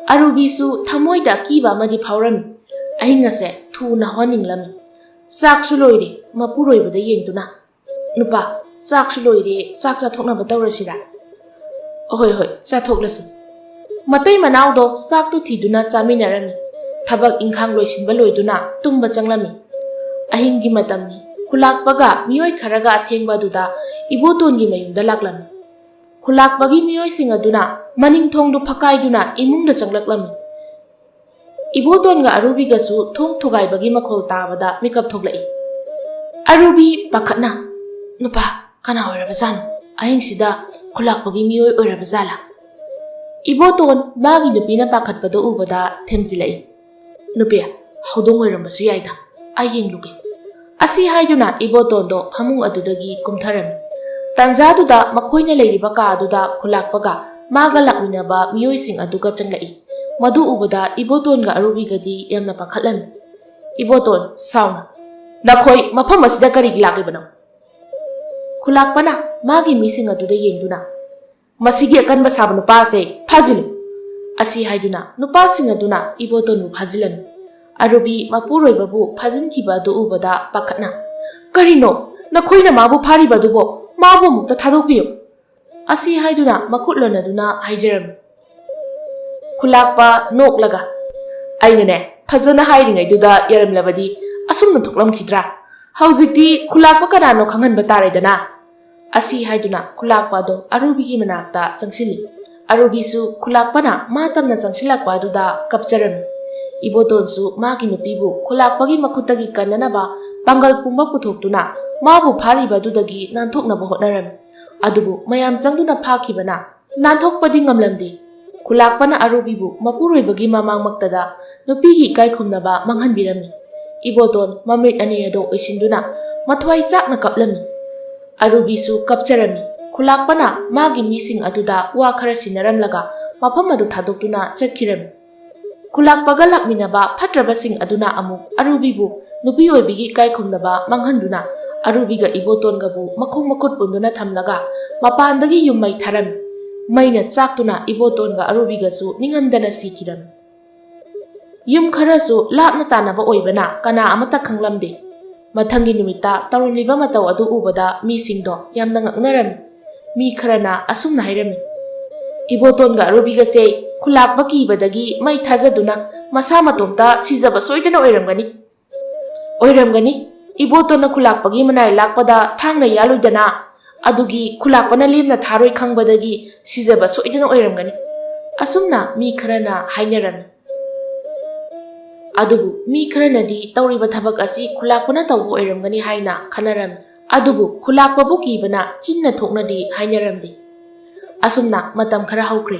Speaker 1: ꯑꯔꯨꯕꯤꯁꯨ ꯊꯃꯣꯏꯗ ꯑꯀꯤꯕ ꯑꯃꯗꯤ ꯐꯥꯎꯔꯝꯃꯤ꯫ ꯑꯍꯤꯡ ꯑꯁꯦ ꯊꯨꯅ ꯍꯧꯍꯟꯅꯤꯡꯂꯝꯃꯤ꯫ ꯆꯥꯛꯁꯨ ꯂꯣꯏꯔꯦ, ꯃꯄꯨꯔꯣꯏꯕꯗ ꯌꯦꯡꯗꯨꯅ꯫ ꯅꯨꯄꯥ, ꯆꯥꯛꯁꯨ ꯂꯣꯏꯔꯦ, ꯆꯥꯛ ꯆꯥꯊꯣꯛꯅꯕ ꯇꯧꯔꯁꯤꯔꯥ? ꯑꯍꯣꯏ ꯍꯣꯏ, ꯆꯥꯊꯣꯛꯂꯁꯤ꯫ ꯃꯇꯩ ꯃꯅꯥꯎꯗꯣ ꯆꯥꯛꯇꯨ ꯊꯤꯗꯨꯅ ꯆꯥꯃꯤꯟꯅꯔꯝꯃꯤ꯫ ꯊꯕꯛ ꯏꯪꯈꯥꯡ ꯂꯣꯏꯁꯤꯟꯕ ꯂꯣꯏꯗꯨꯅ ꯇꯨꯝꯕ ꯆꯪꯂꯝꯃꯤ꯫ ꯑꯍꯤꯡꯒꯤ ꯃꯇꯝꯅꯤ꯫ ꯈꯨꯂꯥꯛꯄꯒ ꯃꯤꯑꯣꯏ ꯈꯔꯒ ꯑꯊꯦꯡꯕ ꯑꯗꯨꯗ ꯏꯕꯣꯇꯣꯟꯒꯤ ꯃꯌꯨꯝꯗ ꯂꯥꯛꯂꯝꯃꯤ꯫ ꯈꯨꯂꯥꯛꯄꯒꯤ ꯃꯤꯑꯣꯏꯁꯤꯡ ꯑꯗꯨꯅ ꯃꯅꯤꯡ ꯊꯣꯡꯗꯨ ꯐꯛꯀꯥꯏꯗꯨꯅ ꯏꯃꯨꯡꯗ ꯆꯪꯂꯛꯂꯝꯃꯤ꯫ ꯏꯕꯣꯇꯣꯟꯒ ꯑꯔꯨꯕꯤꯒꯁꯨ ꯊꯣꯡ ꯊꯨꯒꯥꯏꯕꯒꯤ ꯃꯈꯣꯜ ꯇꯥꯕꯗ ꯃꯤꯀꯞ ꯊꯣꯛꯂꯛꯏ꯫ ꯑꯔꯨꯕꯤ ꯄꯥꯈꯠꯅ, ꯅꯨꯄꯥ, ꯀꯅꯥ ꯑꯣꯏꯔꯕꯖꯥꯠꯅꯣ? ꯑꯍꯤꯡꯁꯤꯗ ꯈꯨꯂꯥꯛꯄꯒꯤ ꯃꯤꯑꯣꯏ ꯑꯣꯏꯔꯕꯖꯥꯠꯂꯥ? ꯏꯕꯣꯇꯣꯟ ꯃꯥꯒꯤ ꯅꯨꯄꯤꯅ ꯄꯥꯈꯠꯄꯗꯣ ꯎꯕꯗ ꯊꯦꯝꯖꯤꯜꯂꯛꯏ꯫ ꯅꯨꯄꯤ, ꯍꯧꯗꯣꯡ ꯑꯣꯏꯔꯝꯕꯁꯨ ꯌꯥꯏꯗ, ꯑꯩ ꯌꯦꯡꯂꯨꯒꯦ꯫ ꯑꯁꯤ ꯍꯥꯏꯗꯨꯅ ꯏꯕꯣꯇꯣꯟꯗꯣ ꯐꯃꯨꯡ ꯑꯗꯨꯗꯒꯤ ꯀꯨꯝꯊꯔꯝꯃꯤ꯫ ꯇꯥꯟꯖꯥꯗꯨꯗ ꯃꯈꯣꯏꯅ ꯂꯩꯔꯤꯕ ꯀꯥ ꯑꯗꯨꯗ ꯈꯨꯂꯥꯛꯄꯒ ꯃꯥꯒ ꯂꯥꯛꯃꯤꯟꯅꯕ ꯃꯤꯑꯣꯏꯁꯤꯡ ꯑꯗꯨꯒ ꯆꯪꯂꯛꯏ꯫ ꯃꯗꯨ ꯎꯕꯗ ꯏꯕꯣꯇꯣꯟꯒ ꯑꯔꯨꯕꯤꯒꯗꯤ ꯌꯥꯝꯅ ꯄꯥꯈꯠꯂꯝꯃꯤ꯫ ꯏꯕꯣꯇꯣꯟ ꯁꯥꯎꯅ, ꯅꯈꯣꯏ ꯃꯐꯝ ꯑꯁꯤꯗ ꯀꯔꯤꯒꯤ ꯂꯥꯛꯂꯤꯕꯅꯣ? ꯈꯨꯂꯥꯛꯄꯅ ꯃꯥꯒꯤ ꯃꯤꯁꯤꯡ ꯑꯗꯨꯗ ꯌꯦꯡꯗꯨꯅ, ꯃꯁꯤꯒꯤ ꯑꯀꯟꯕ ꯁꯥꯕ ꯅꯨꯄꯥ ꯑꯁꯦ ꯐꯥꯖꯤꯜꯂꯨ꯫ ꯑꯁꯤ ꯍꯥꯏꯗꯨꯅ ꯅꯨꯄꯥꯁꯤꯡ ꯑꯗꯨꯅ ꯏꯕꯣꯇꯣꯟꯕꯨ ꯐꯥꯖꯤꯜꯂꯝꯃꯤ꯫ ꯑꯔꯨꯕꯤ ꯃꯄꯨꯔꯣꯏꯕꯕꯨ ꯐꯥꯖꯤꯟꯈꯤꯕ ꯑꯗꯨ ꯎꯕꯗ ꯄꯥꯈꯠꯅ, ꯀꯔꯤꯅꯣ? ꯅꯈꯣꯏꯅ ꯃꯥꯕꯨ ꯐꯥꯔꯤꯕ ꯑꯗꯨꯕꯣ? ꯃꯥꯕꯨ ꯑꯃꯨꯛꯇ ꯊꯥꯗꯣꯛꯄꯤꯌꯨ꯫ ꯑꯁꯤ ꯍꯥꯏꯗꯨꯅ ꯃꯈꯨꯠ ꯂꯣꯟꯅꯗꯨꯅ ꯍꯥꯏꯖꯔꯝꯃꯤ꯫ ꯈꯨꯂꯥꯛꯄ ꯅꯣꯛꯂꯒ, ꯑꯩꯅꯅꯦ ꯐꯖꯅ ꯍꯥꯏꯔꯤꯉꯩꯗꯨꯗ ꯌꯥꯔꯝꯂꯕꯗꯤ ꯑꯁꯨꯝꯅ ꯊꯣꯛꯂꯝꯈꯤꯗ꯭ꯔꯥ? ꯍꯧꯖꯤꯛꯇꯤ ꯈꯨꯂꯥꯛꯄ ꯀꯅꯥꯅꯣ ꯈꯪꯍꯟꯕ ꯇꯥꯔꯦꯗꯅ꯫ ꯑꯁꯤ ꯍꯥꯏꯗꯨꯅ ꯈꯨꯂꯥꯛꯄ ꯑꯗꯣ ꯑꯔꯨꯕꯤꯒꯤ ꯃꯅꯥꯛꯇ ꯆꯪꯁꯤꯜꯂꯤ꯫ ꯑꯔꯨꯕꯤꯁꯨ ꯈꯨꯂꯥꯛꯄꯅ ꯃꯥ ꯇꯝꯅ ꯆꯪꯁꯤꯜꯂꯛꯄ ꯑꯗꯨꯗ ꯀꯞꯆꯔꯝꯃꯤ꯫ ꯏꯕꯣꯇꯣꯟꯁꯨ ꯃꯥꯒꯤ ꯅꯨꯄꯤꯕꯨ ꯈꯨꯂꯥꯛꯄꯒꯤ ꯃꯈꯨꯠꯇꯒꯤ ꯀꯟꯅꯅꯕ ꯄꯥꯡꯒꯜ ꯄꯨꯝꯕ ꯄꯨꯊꯣꯛꯇꯨꯅ ꯃꯥꯕꯨ ꯐꯥꯔꯤꯕ ꯑꯗꯨꯗꯒꯤ ꯅꯥꯟꯊꯣꯛꯅꯕ ꯍꯣꯠꯅꯔꯝꯃꯤ꯫ ꯑꯗꯨꯕꯨ ꯃꯌꯥꯝ ꯆꯪꯗꯨꯅ ꯐꯥꯈꯤꯕꯅ ꯅꯥꯟꯊꯣꯛꯄꯗꯤ ꯉꯝꯂꯝꯗꯦ꯫ ꯈꯨꯂꯥꯛꯄꯅ ꯑꯔꯨꯕꯤꯕꯨ ꯃꯄꯨꯔꯣꯏꯕꯒꯤ ꯃꯃꯥꯡꯃꯛꯇꯗ ꯅꯨꯄꯤꯒꯤ ꯏꯀꯥꯏꯈꯨꯝꯅꯕ ꯃꯥꯡꯍꯟꯕꯤꯔꯝꯃꯤ꯫ ꯏꯕꯣꯇꯣꯟ ꯃꯃꯤꯠ ꯑꯅꯤ ꯑꯗꯣ ꯎꯏꯁꯤꯟꯗꯨꯅ ꯃꯊ꯭ꯋꯥꯏ ꯆꯥꯛꯅ ꯀꯞꯂꯝꯃꯤ꯫ ꯑꯔꯨꯕꯤꯁꯨ ꯀꯞꯆꯔꯝꯃꯤ꯫ ꯈꯨꯂꯥꯛꯄꯅ ꯃꯥꯒꯤ ꯃꯤꯁꯤꯡ ꯑꯗꯨꯗ ꯋꯥ ꯈꯔ ꯁꯤꯟꯅꯔꯝꯂꯒ ꯃꯐꯝ ꯑꯗꯨ ꯊꯥꯗꯣꯛꯇꯨꯅ ꯆꯠꯈꯤꯔꯝꯃꯤ꯫ ꯈꯨꯂꯥꯛꯄꯒ ꯂꯥꯛꯃꯤꯟꯅꯕ ꯐꯠꯇ꯭ꯔꯕꯁꯤꯡ ꯑꯗꯨꯅ ꯑꯃꯨꯛ ꯑꯔꯨꯕꯤꯕꯨ ꯅꯨꯄꯤ ꯑꯣꯏꯕꯤꯒꯤ ꯏꯀꯥꯏꯈꯨꯝꯅꯕ ꯃꯥꯡꯍꯟꯗꯨꯅ ꯑꯔꯨꯕꯤꯒ ꯏꯕꯣꯇꯣꯟꯒꯕꯨ ꯃꯈꯣꯡ ꯃꯈꯨꯠ ꯄꯨꯟꯗꯨꯅ ꯊꯝꯂꯒ ꯃꯄꯥꯟꯗꯒꯤ ꯌꯨꯝ ꯃꯩ ꯊꯥꯔꯝꯃꯤ꯫ ꯃꯩꯅ ꯆꯥꯛꯇꯨꯅ ꯏꯕꯣꯇꯣꯟꯒ ꯑꯔꯨꯕꯤꯒꯁꯨ ꯅꯤꯡꯉꯝꯗꯅ ꯁꯤꯈꯤꯔꯝꯃꯤ꯫ ꯌꯨꯝ ꯈꯔꯁꯨ ꯂꯥꯞꯅ ꯇꯥꯟꯅꯕ ꯑꯣꯏꯕꯅ ꯀꯅꯥ ꯑꯃꯠꯇ ꯈꯪꯂꯝꯗꯦ꯫ ꯃꯊꯪꯒꯤ ꯅꯨꯃꯤꯠꯇ ꯇꯧꯔꯝꯂꯤꯕ ꯃꯇꯧ ꯑꯗꯨ ꯎꯕꯗ ꯃꯤꯁꯤꯡꯗꯣ ꯌꯥꯝꯅ ꯉꯛꯅꯔꯝꯃꯤ꯫ ꯃꯤ ꯈꯔꯅ ꯑꯁꯨꯝꯅ ꯍꯥꯏꯔꯝꯃꯤ, ꯏꯕꯣꯇꯣꯟꯒ ꯑꯔꯨꯕꯤꯒꯁꯦ ꯈꯨꯂꯥꯛꯄ ꯀꯤꯕꯗꯒꯤ ꯃꯩ ꯊꯥꯖꯗꯨꯅ ꯃꯁꯥ ꯃꯇꯣꯝꯇ ꯁꯤꯖꯕ ꯁꯣꯏꯗꯅ ꯑꯣꯏꯔꯝꯒꯅꯤ꯫ ꯑꯣꯏꯔꯝꯒꯅꯤ, ꯏꯕꯣꯇꯣꯟꯅ ꯈꯨꯂꯥꯛꯄꯒꯤ ꯃꯅꯥꯏ ꯂꯥꯛꯄꯗ ꯊꯥꯡꯅ ꯌꯥꯜꯂꯨꯗꯅ ꯑꯗꯨꯒꯤ ꯈꯨꯂꯥꯛꯄꯅ ꯂꯦꯝꯅ ꯊꯥꯔꯣꯏ ꯈꯪꯕꯗꯒꯤ ꯁꯤꯖꯕ ꯁꯣꯏꯗꯅ ꯑꯣꯏꯔꯝꯒꯅꯤ꯫ ꯑꯁꯨꯝꯅ ꯃꯤ ꯈꯔꯅ ꯍꯥꯏꯅꯔꯝꯃꯤ꯫ ꯑꯗꯨꯕꯨ ꯃꯤ ꯈꯔꯅꯗꯤ ꯇꯧꯔꯤꯕ ꯊꯕꯛ ꯑꯁꯤ ꯈꯨꯂꯥꯛꯄꯅ ꯇꯧꯕ ꯑꯣꯏꯔꯝꯒꯅꯤ ꯍꯥꯏꯅ ꯈꯟꯅꯔꯝꯃꯤ꯫ ꯑꯗꯨꯕꯨ ꯈꯨꯂꯥꯛꯄꯕꯨ ꯀꯤꯕꯅ ꯆꯤꯟꯅ ꯊꯣꯛꯅꯗꯤ ꯍꯥꯏꯅꯔꯝꯗꯦ꯫ ꯑꯁꯨꯝꯅ ꯃꯇꯝ ꯈꯔ ꯍꯧꯈ꯭ꯔꯦ꯫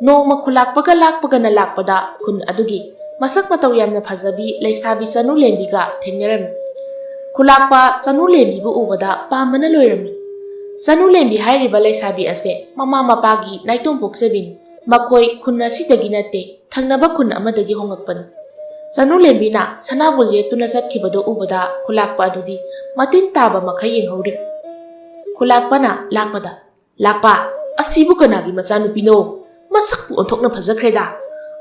Speaker 1: ꯅꯣꯡꯃ ꯈꯨꯂꯥꯛꯄꯒ ꯂꯥꯛꯄꯒꯅ ꯂꯥꯛꯄꯗ ꯈꯨꯟ ꯑꯗꯨꯒꯤ ꯃꯁꯛ ꯃꯇꯧ ꯌꯥꯝꯅ ꯐꯖꯕꯤ ꯂꯩꯁꯥꯕꯤ ꯆꯅꯨꯂꯦꯝꯕꯤꯒ ꯊꯦꯡꯅꯔꯝꯃꯤ꯫ ꯈꯨꯂꯥꯛꯄ ꯆꯅꯨꯂꯦꯝꯕꯤꯕꯨ ꯎꯕꯗ ꯄꯥꯝꯕꯅ ꯂꯣꯏꯔꯝꯃꯤ꯫ ꯆꯅꯨꯂꯦꯝꯕꯤ ꯍꯥꯏꯔꯤꯕ ꯂꯩꯁꯥꯕꯤ ꯑꯁꯦ ꯃꯃꯥ ꯃꯄꯥꯒꯤ ꯅꯥꯏꯇꯣꯝ ꯄꯣꯛꯆꯕꯤꯅꯤ꯫ ꯃꯈꯣꯏ ꯈꯨꯟ ꯑꯁꯤꯗꯒꯤ ꯅꯠꯇꯦ, ꯊꯪꯅꯕ ꯈꯨꯟ ꯑꯃꯗꯒꯤ ꯍꯣꯡꯂꯛꯄꯅꯤ꯫ ꯆꯅꯨꯂꯦꯝꯕꯤꯅ ꯁꯅꯥꯕꯨꯜ ꯌꯦꯛꯇꯨꯅ ꯆꯠꯈꯤꯕꯗꯨ ꯎꯕꯗ ꯈꯨꯂꯥꯛꯄ ꯑꯗꯨꯗꯤ ꯃꯇꯤꯟ ꯇꯥꯕ ꯃꯈꯩ ꯌꯦꯡꯍꯧꯔꯤ꯫ ꯈꯨꯂꯥꯛꯄꯅ ꯂꯥꯛꯄꯗ, "ꯂꯥꯛꯄ, ꯑꯁꯤꯕꯨ ꯀꯅꯥꯒꯤ ꯃꯆꯥꯅꯨꯄꯤꯅꯣ? ꯃꯁꯛꯄꯨ ꯑꯣꯟꯊꯣꯛꯅ ꯐꯖꯈ꯭ꯔꯦꯗ!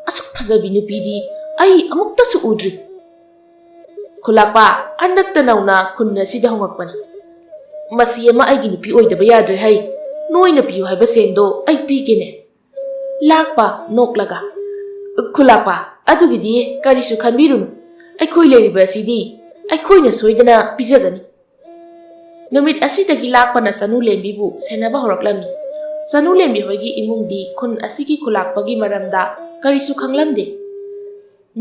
Speaker 1: ꯑꯁꯨꯛ ꯐꯖꯕꯤ ꯅꯨꯄꯤꯗꯤ ꯑꯩ ꯑꯃꯨꯛꯇꯁꯨ ꯎꯗ꯭ꯔꯤ." "ꯈꯨꯂꯥꯛꯄ, ꯍꯟꯗꯛꯇ ꯅꯧꯅ ꯈꯨꯟ ꯑꯁꯤꯗ ꯍꯣꯡꯂꯛꯄꯅꯤ. ꯃꯁꯤ ꯑꯃ ꯑꯩꯒꯤ ꯅꯨꯄꯤ ꯑꯣꯏꯗꯕ ꯌꯥꯗ꯭ꯔꯦ ꯍꯩ꯫ ꯅꯣꯏꯅ ꯄꯤꯌꯨ ꯍꯥꯏꯕ ꯁꯦꯟꯗꯣ ꯑꯩ ꯄꯤꯒꯦꯅꯦ." ꯂꯥꯛꯄ ꯅꯣꯛꯂꯒ, "ꯈꯨꯂꯥꯛꯄ, ꯑꯗꯨꯒꯤꯗꯤ ꯀꯔꯤꯁꯨ ꯈꯟꯕꯤꯔꯨꯅꯨ. ꯑꯩꯈꯣꯏ ꯂꯩꯔꯤꯕ ꯑꯁꯤꯗꯤ ꯑꯩꯈꯣꯏꯅ ꯁꯣꯏꯗꯅ ꯄꯤꯖꯒꯅꯤ." ꯅꯨꯃꯤꯠ ꯑꯁꯤꯗꯒꯤ ꯂꯥꯛꯄꯅ ꯆꯅꯨꯂꯦꯝꯕꯤꯕꯨ ꯁꯦꯟꯅꯕ ꯍꯧꯔꯛꯂꯝꯃꯤ꯫ ꯆꯅꯨꯂꯦꯝꯕꯤ ꯍꯣꯏꯒꯤ ꯏꯃꯨꯡꯗꯤ ꯈꯨꯟ ꯑꯁꯤꯒꯤ ꯈꯨꯂꯥꯛꯄꯒꯤ ꯃꯔꯝꯗ ꯀꯔꯤꯁꯨ ꯈꯪꯂꯝꯗꯦ꯫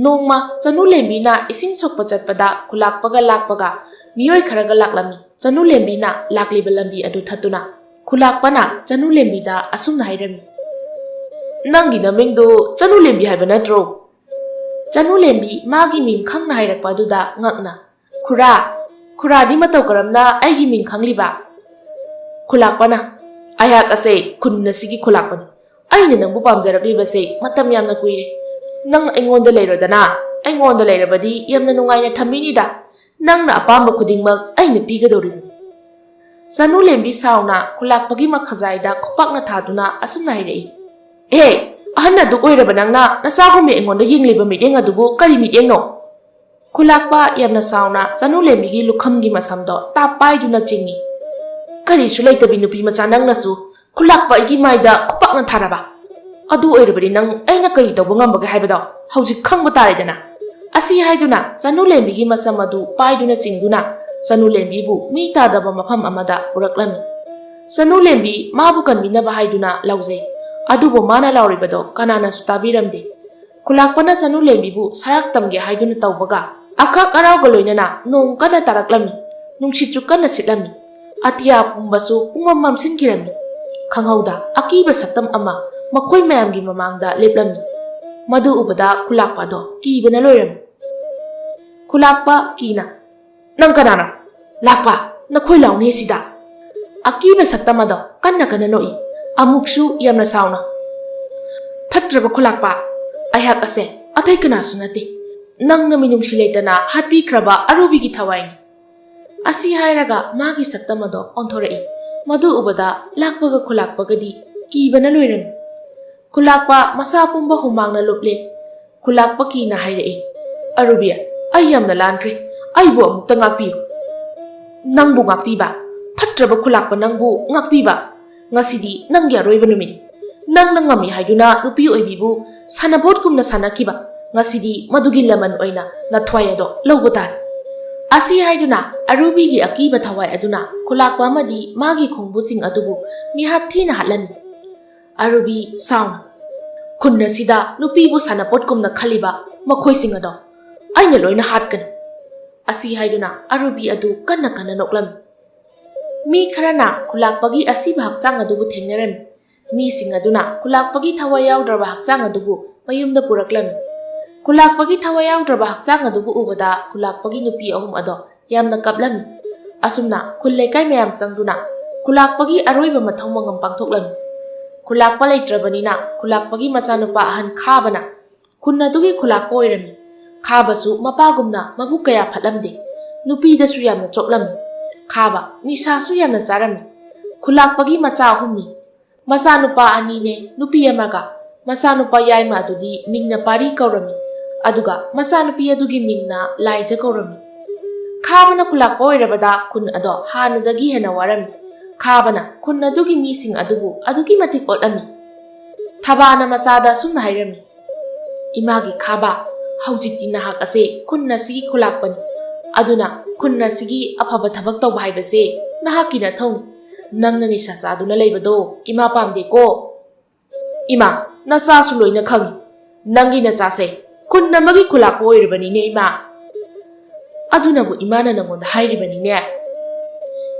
Speaker 1: ꯅꯣꯡꯃ ꯆꯅꯨꯂꯦꯝꯕꯤꯅ ꯏꯁꯤꯡ ꯁꯣꯛꯄ ꯆꯠꯄꯗ ꯈꯨꯂꯥꯛꯄꯒ ꯂꯥꯛꯄꯒ ꯃꯤꯑꯣꯏ ꯈꯔꯒ ꯂꯥꯛꯂꯝꯃꯤ꯫ ꯆꯅꯨꯂꯦꯝꯕꯤꯅ ꯂꯥꯛꯂꯤꯕ ꯂꯝꯕꯤ ꯑꯗꯨ ꯊꯠꯇꯨꯅ ꯈꯨꯂꯥꯛꯄꯅ ꯆꯅꯨꯂꯦꯝꯕꯤꯗ ꯑꯁꯨꯝꯅ ꯍꯥꯏꯔꯝꯃꯤ, "ꯅꯪꯒꯤ ꯅꯃꯤꯡꯗꯨ ꯆꯅꯨꯂꯦꯝꯕꯤ ꯍꯥꯏꯕ ꯅꯠꯇ꯭ꯔꯣ?" ꯆꯅꯨꯂꯦꯝꯕꯤ ꯃꯥꯒꯤ ꯃꯤꯡ ꯈꯪꯅ ꯍꯥꯏꯔꯛꯄ ꯑꯗꯨꯗ ꯉꯛꯅ, "ꯈꯨꯔꯥꯗꯤ ꯃꯇꯧ ꯀꯔꯝꯅ ꯑꯩꯒꯤ ꯃꯤꯡ ꯈꯪꯂꯤꯕ?" ꯈꯨꯂꯥꯛꯄꯅ, "ꯑꯩꯍꯥꯛ ꯑꯁꯦ ꯈꯨꯟ ꯑꯁꯤꯒꯤ ꯈꯨꯂꯥꯛꯄꯅꯤ꯫ ꯑꯩꯅ ꯅꯪꯕꯨ ꯄꯥꯝꯖꯔꯛꯂꯤꯕꯁꯦ ꯃꯇꯝ ꯌꯥꯝꯅ ꯀꯨꯏꯔꯦ꯫ ꯅꯪ ꯑꯩꯉꯣꯟꯗ ꯂꯩꯔꯣꯗꯅ, ꯑꯩꯉꯣꯟꯗ ꯂꯩꯔꯕꯗꯤ ꯌꯥꯝꯅ ꯅꯨꯡꯉꯥꯏꯅ ꯊꯝꯃꯤꯅꯤꯗ꯫ ꯅꯪꯅ ꯑꯄꯥꯝꯕ ꯈꯨꯗꯤꯡꯃꯛ ꯑꯩꯅ ꯄꯤꯒꯗꯧꯔꯤꯕꯅꯤ." ꯆꯅꯨꯂꯦꯝꯕꯤ ꯁꯥꯎꯅ ꯈꯨꯂꯥꯛꯄꯒꯤ ꯃꯈꯖꯥꯏꯗ ꯈꯨꯄꯥꯛꯅ ꯊꯥꯗꯨꯅ ꯑꯁꯨꯝꯅ ꯍꯥꯏꯔꯛꯏ, "ꯑꯦꯍꯦ, ꯑꯍꯟ ꯑꯗꯨꯛ ꯑꯣꯏꯔꯕ ꯅꯪꯅ ꯅꯆꯥꯒꯨꯝꯅ ꯑꯩꯉꯣꯟꯗ ꯌꯦꯡꯂꯤꯕ ꯃꯤꯠꯌꯦꯡ ꯑꯗꯨꯕꯨ ꯀꯔꯤ ꯃꯤꯠꯌꯦꯡꯅꯣ?" ꯈꯨꯂꯥꯛꯄ ꯌꯥꯝꯅ ꯁꯥꯎꯅ ꯆꯅꯨꯂꯦꯝꯕꯤꯒꯤ ꯂꯨꯈꯝꯒꯤ ꯃꯁꯝꯗꯣ ꯇꯥꯞ ꯄꯥꯏꯗꯨꯅ ꯆꯤꯡꯏ꯫ "ꯀꯔꯤꯁꯨ ꯂꯩꯇꯕꯤ ꯅꯨꯄꯤ ꯃꯆꯥ ꯅꯪꯅꯁꯨ ꯈꯨꯂꯥꯛꯄ ꯑꯩꯒꯤ ꯃꯥꯏꯗ ꯈꯨꯄꯥꯛꯅ ꯊꯥꯔꯕ? ꯑꯗꯨ ꯑꯣꯏꯔꯕꯗꯤ ꯅꯪ ꯑꯩꯅ ꯀꯔꯤ ꯇꯧꯕ ꯉꯝꯕꯒꯦ ꯍꯥꯏꯕꯗꯣ ꯍꯧꯖꯤꯛ ꯈꯪꯕ ꯇꯥꯔꯦꯗꯅ." ꯑꯁꯤ ꯍꯥꯏꯗꯨꯅ ꯆꯅꯨꯂꯦꯝꯕꯤꯒꯤ ꯃꯁꯝ ꯑꯗꯨ ꯄꯥꯏꯗꯨꯅ ꯆꯤꯡꯗꯨꯅ ꯆꯅꯨꯂꯦꯝꯕꯤꯕు ꯃꯤ ꯇꯥꯗꯕ ꯃꯐꯝ ꯑꯃꯗ ꯄꯨꯔꯛꯂꯝꯃꯤ꯫ ꯆꯅꯨꯂꯦꯝꯕꯤ ꯃꯥꯕꯨ ꯀꯟꯕꯤꯅꯕ ꯍꯥꯏꯗꯨꯅ ꯂꯥꯎꯖꯩ, ꯑꯗꯨꯕꯨ ꯃꯥꯅ ꯂꯥꯎꯔꯤꯕꯗꯣ ꯀꯅꯥꯅꯁꯨ ꯇꯥꯕꯤꯔꯝꯗꯦ꯫ ꯈꯨꯂꯥꯛꯄꯅ ꯆꯅꯨꯂꯦꯝꯕꯤꯕꯨ ꯁꯔꯥꯛ ꯇꯝꯒꯦ ꯍꯥꯏꯗꯨꯅ ꯇꯧꯕꯒ ꯑꯈꯥꯛ ꯑꯔꯥꯎꯒ ꯂꯣꯏꯅꯅ ꯅꯣꯡ ꯀꯟꯅ ꯇꯥꯔꯛꯂꯝꯃꯤ꯫ ꯅꯨꯡꯁꯤꯠꯁꯨ ꯀꯟꯅ ꯁꯤꯠꯂꯝꯃꯤ꯫ ꯑꯇꯤꯌꯥ ꯄꯨꯝꯕꯁꯨ ꯄꯨꯡꯃꯝ ꯃꯝꯁꯤꯟꯈꯤꯔꯝꯃꯤ꯫ ꯈꯪꯍꯧꯗ ꯑꯀꯤꯕ ꯁꯛꯇꯝ ꯑꯃ ꯃꯈꯣꯏ ꯃꯌꯥꯝꯒꯤ ꯃꯃꯥꯡꯗ ꯂꯦꯞꯂꯝꯃꯤ꯫ ꯃꯗꯨ ꯎꯕꯗ ꯈꯨꯂꯥꯛꯄꯗꯣ ꯀꯤꯕꯅ ꯂꯣꯏꯔꯝꯃꯤ꯫ ꯈꯨꯂꯥꯛꯄ ꯀꯤꯅ, "ꯅꯪ ꯀꯅꯥꯅꯣ? ꯂꯥꯛꯄ, ꯅꯈꯣꯏ ꯂꯥꯎꯅꯦ ꯁꯤꯗ." ꯑꯀꯤꯕ ꯁꯛꯇꯝ ꯑꯗꯣ ꯀꯟꯅ ꯀꯟꯅ ꯅꯣꯛꯏ꯫ ꯑꯃꯨꯛꯁꯨ ꯌꯥꯝꯅ ꯁꯥꯎꯅ, "ꯐꯠꯇ꯭ꯔꯕ ꯈꯨꯂꯥꯛꯄ, ꯑꯩꯍꯥꯛ ꯑꯁꯦ ꯑꯇꯩ ꯀꯅꯥꯁꯨ ꯅꯠꯇꯦ, ꯅꯪꯅ ꯃꯤꯅꯨꯡꯁꯤ ꯂꯩꯇꯅ ꯍꯥꯠꯄꯤꯈ꯭ꯔꯕ ꯑꯔꯨꯕꯤꯒꯤ ꯊꯋꯥꯏꯅꯤ." ꯑꯁꯤ ꯍꯥꯏꯔꯒ ꯃꯥꯒꯤ ꯁꯛꯇꯝ ꯑꯗꯣ ꯑꯣꯟꯊꯣꯔꯛꯏ꯫ ꯃꯗꯨ ꯎꯕꯗ ꯂꯥꯛꯄꯒ ꯈꯨꯂꯥꯛꯄꯒꯗꯤ ꯀꯤꯕꯅ ꯂꯣꯏꯔꯝꯃꯤ꯫ ꯈꯨꯂꯥꯛꯄ ꯃꯁꯥ ꯄꯨꯝꯕ ꯍꯨꯃꯥꯡꯅ ꯂꯨꯞꯂꯦ꯫ ꯈꯨꯂꯥꯛꯄ ꯀꯤꯅ ꯍꯥꯏꯔꯛꯏ, "ꯑꯔꯨꯕꯤ, ꯑꯩ ꯌꯥꯝꯅ ꯂꯥꯟꯈ꯭ꯔꯦ. ꯑꯩꯕꯨ ꯑꯃꯨꯛꯇ ꯉꯥꯛꯄꯤꯌꯨ." "ꯅꯪꯕꯨ ꯉꯥꯛꯄꯤꯕ? ꯐꯠꯇ꯭ꯔꯕ ꯈꯨꯂꯥꯛꯄ, ꯅꯪꯕꯨ ꯉꯥꯛꯄꯤꯕ? ꯉꯁꯤꯗꯤ ꯅꯪꯒꯤ ꯑꯔꯣꯏꯕ ꯅꯨꯃꯤꯠꯅꯤ. ꯅꯪꯅ ꯉꯝꯃꯤ ꯍꯥꯏꯗꯨꯅ ꯅꯨꯄꯤ ꯑꯣꯏꯕꯤꯕꯨ ꯁꯥꯟꯅꯄꯣꯠꯀꯨꯝꯅ ꯁꯥꯟꯅꯈꯤꯕ, ꯉꯁꯤꯗꯤ ꯃꯗꯨꯒꯤ ꯂꯃꯟ ꯑꯣꯏꯅ ꯅꯊ꯭ꯋꯥꯏ ꯑꯗꯣ ꯂꯧꯕ ꯇꯥꯔꯦ." ꯑꯁꯤ ꯍꯥꯏꯗꯨꯅ ꯑꯔꯨꯕꯤꯒꯤ ꯑꯀꯤꯕ ꯊꯋꯥꯏ ꯑꯗꯨꯅ ꯈꯨꯂꯥꯛꯄ ꯑꯃꯗꯤ ꯃꯥꯒꯤ ꯈꯣꯡꯕꯨꯁꯤꯡ ꯑꯗꯨꯕꯨ ꯃꯤꯍꯥꯠ ꯊꯤꯅ ꯍꯥꯠꯂꯝꯃꯤ꯫ ꯑꯔꯨꯕꯤ ꯁꯥꯎꯅ, "ꯈꯨꯟ ꯑꯁꯤꯗ ꯅꯨꯄꯤꯕꯨ ꯁꯥꯟꯅꯄꯣꯠꯀꯨꯝꯅ ꯈꯜꯂꯤꯕ ꯃꯈꯣꯏꯁꯤꯡ ꯑꯗꯣ ꯑꯩꯅ ꯂꯣꯏꯅ ꯍꯥꯠꯀꯅꯤ." ꯑꯁꯤ ꯍꯥꯏꯗꯨꯅ ꯑꯔꯨꯕꯤ ꯑꯗꯨ ꯀꯟꯅ ꯀꯟꯅ ꯅꯣꯛꯂꯝꯃꯤ꯫ ꯃꯤ ꯈꯔꯅ ꯈꯨꯂꯥꯛꯄꯒꯤ ꯑꯁꯤꯕ ꯍꯛꯆꯥꯡ ꯑꯗꯨꯕꯨ ꯊꯦꯡꯅꯔꯝꯃꯤ꯫ ꯃꯤꯁꯤꯡ ꯑꯗꯨꯅ ꯈꯨꯂꯥꯛꯄꯒꯤ ꯊꯋꯥꯏ ꯌꯥꯎꯗ꯭ꯔꯕ ꯍꯛꯆꯥꯡ ꯑꯗꯨꯕꯨ ꯃꯌꯨꯝꯗ ꯄꯨꯔꯛꯂꯝꯃꯤ꯫ ꯈꯨꯂꯥꯛꯄꯒꯤ ꯊꯋꯥꯏ ꯌꯥꯎꯗ꯭ꯔꯕ ꯍꯛꯆꯥꯡ ꯑꯗꯨꯕꯨ ꯎꯕꯗ ꯈꯨꯂꯥꯛꯄꯒꯤ ꯅꯨꯄꯤ ꯑꯍꯨꯝ ꯑꯗꯣ ꯌꯥꯝꯅ ꯀꯞꯂꯝꯃꯤ꯫ ꯑꯁꯨꯝꯅ ꯈꯨꯜ ꯂꯩꯀꯥꯏ ꯃꯌꯥꯝ ꯆꯪꯗꯨꯅ ꯈꯨꯂꯥꯛꯄꯒꯤ ꯑꯔꯣꯏꯕ ꯃꯊꯧ ꯃꯉꯝ ꯄꯥꯡꯊꯣꯛꯂꯝꯃꯤ꯫ ꯈꯨꯂꯥꯛꯄ ꯂꯩꯇ꯭ꯔꯕꯅꯤꯅ ꯈꯨꯂꯥꯛꯄꯒꯤ ꯃꯆꯥꯅꯨꯄꯥ ꯑꯍꯟ ꯈꯥꯕꯅ ꯈꯨꯟ ꯑꯗꯨꯒꯤ ꯈꯨꯂꯥꯛꯄ ꯑꯣꯏꯔꯝꯃꯤ꯫ ꯈꯥꯕꯁꯨ ꯃꯄꯥꯒꯨꯝꯅ ꯃꯕꯨꯛ ꯀꯌꯥ ꯐꯠꯂꯝꯗꯦ꯫ ꯅꯨꯄꯤꯗꯁꯨ ꯌꯥꯝꯅ ꯆꯣꯞꯂꯝꯃꯤ꯫ ꯈꯥꯕ ꯅꯤꯁꯥꯁꯨ ꯌꯥꯝꯅ ꯆꯥꯔꯝꯃꯤ꯫ ꯈꯨꯂꯥꯛꯄꯒꯤ ꯃꯆꯥ ꯑꯍꯨꯝꯅꯤ, ꯃꯆꯥꯅꯨꯄꯥ ꯑꯅꯤꯅꯦ, ꯅꯨꯄꯤ ꯑꯃꯒ꯫ ꯃꯆꯥꯅꯨꯄꯥ ꯌꯥꯏꯃ ꯑꯗꯨꯗꯤ ꯃꯤꯡꯅ ꯄꯥꯔꯤ ꯀꯧꯔꯝꯃꯤ, ꯑꯗꯨꯒ ꯃꯆꯥꯅꯨꯄꯤ ꯑꯗꯨꯒꯤ ꯃꯤꯡꯅ ꯂꯥꯏꯖ ꯀꯧꯔꯝꯃꯤ꯫ ꯈꯥꯕꯅ ꯈꯨꯂꯥꯛꯄ ꯑꯣꯏꯔꯕꯗ ꯈꯨꯟ ꯑꯗꯣ ꯍꯥꯟꯅꯗꯒꯤ ꯍꯦꯟꯅ ꯋꯥꯔꯝꯃꯤ꯫ ꯈꯥꯕꯅ ꯈꯨꯟ ꯑꯗꯨꯒꯤ ꯃꯤꯁꯤꯡ ꯑꯗꯨꯕꯨ ꯑꯗꯨꯛꯀꯤ ꯃꯇꯤꯛ ꯑꯣꯠꯂꯝꯃꯤ꯫ ꯊꯕꯥꯅ ꯃꯆꯥꯗ ꯑꯁꯨꯝꯅ ꯍꯥꯏꯔꯝꯃꯤ, "ꯏꯃꯥꯒꯤ ꯈꯥꯕ, ꯍꯧꯖꯤꯛꯇꯤ ꯅꯍꯥꯛ ꯑꯁꯦ ꯈꯨꯟ ꯑꯁꯤꯒꯤ ꯈꯨꯂꯥꯛꯄꯅꯤ, ꯑꯗꯨꯅ ꯈꯨꯟ ꯑꯁꯤꯒꯤ ꯑꯐꯕ ꯊꯕꯛ ꯇꯧꯕ ꯍꯥꯏꯕꯁꯦ ꯅꯍꯥꯛꯀꯤ ꯅꯊꯧꯅꯤ꯫ ꯅꯪꯅ ꯅꯤꯁꯥ ꯆꯥꯗꯨꯅ ꯂꯩꯕꯗꯣ ꯏꯃꯥ ꯄꯥꯝꯗꯦꯀꯣ." "ꯏꯃꯥ, ꯅꯆꯥꯁꯨ ꯂꯣꯏꯅ ꯈꯪꯏ. ꯅꯪꯒꯤ ꯅꯆꯥꯁꯦ ꯈꯨꯟ ꯑꯃꯒꯤ ꯈꯨꯂꯥꯛꯄ ꯑꯣꯏꯔꯕꯅꯤꯅꯦ ꯏꯃꯥ." "ꯑꯗꯨꯅꯕꯨ ꯏꯃꯥꯅ ꯅꯪꯉꯣꯟꯗ ꯍꯥꯏꯔꯤꯕꯅꯤꯅꯦ."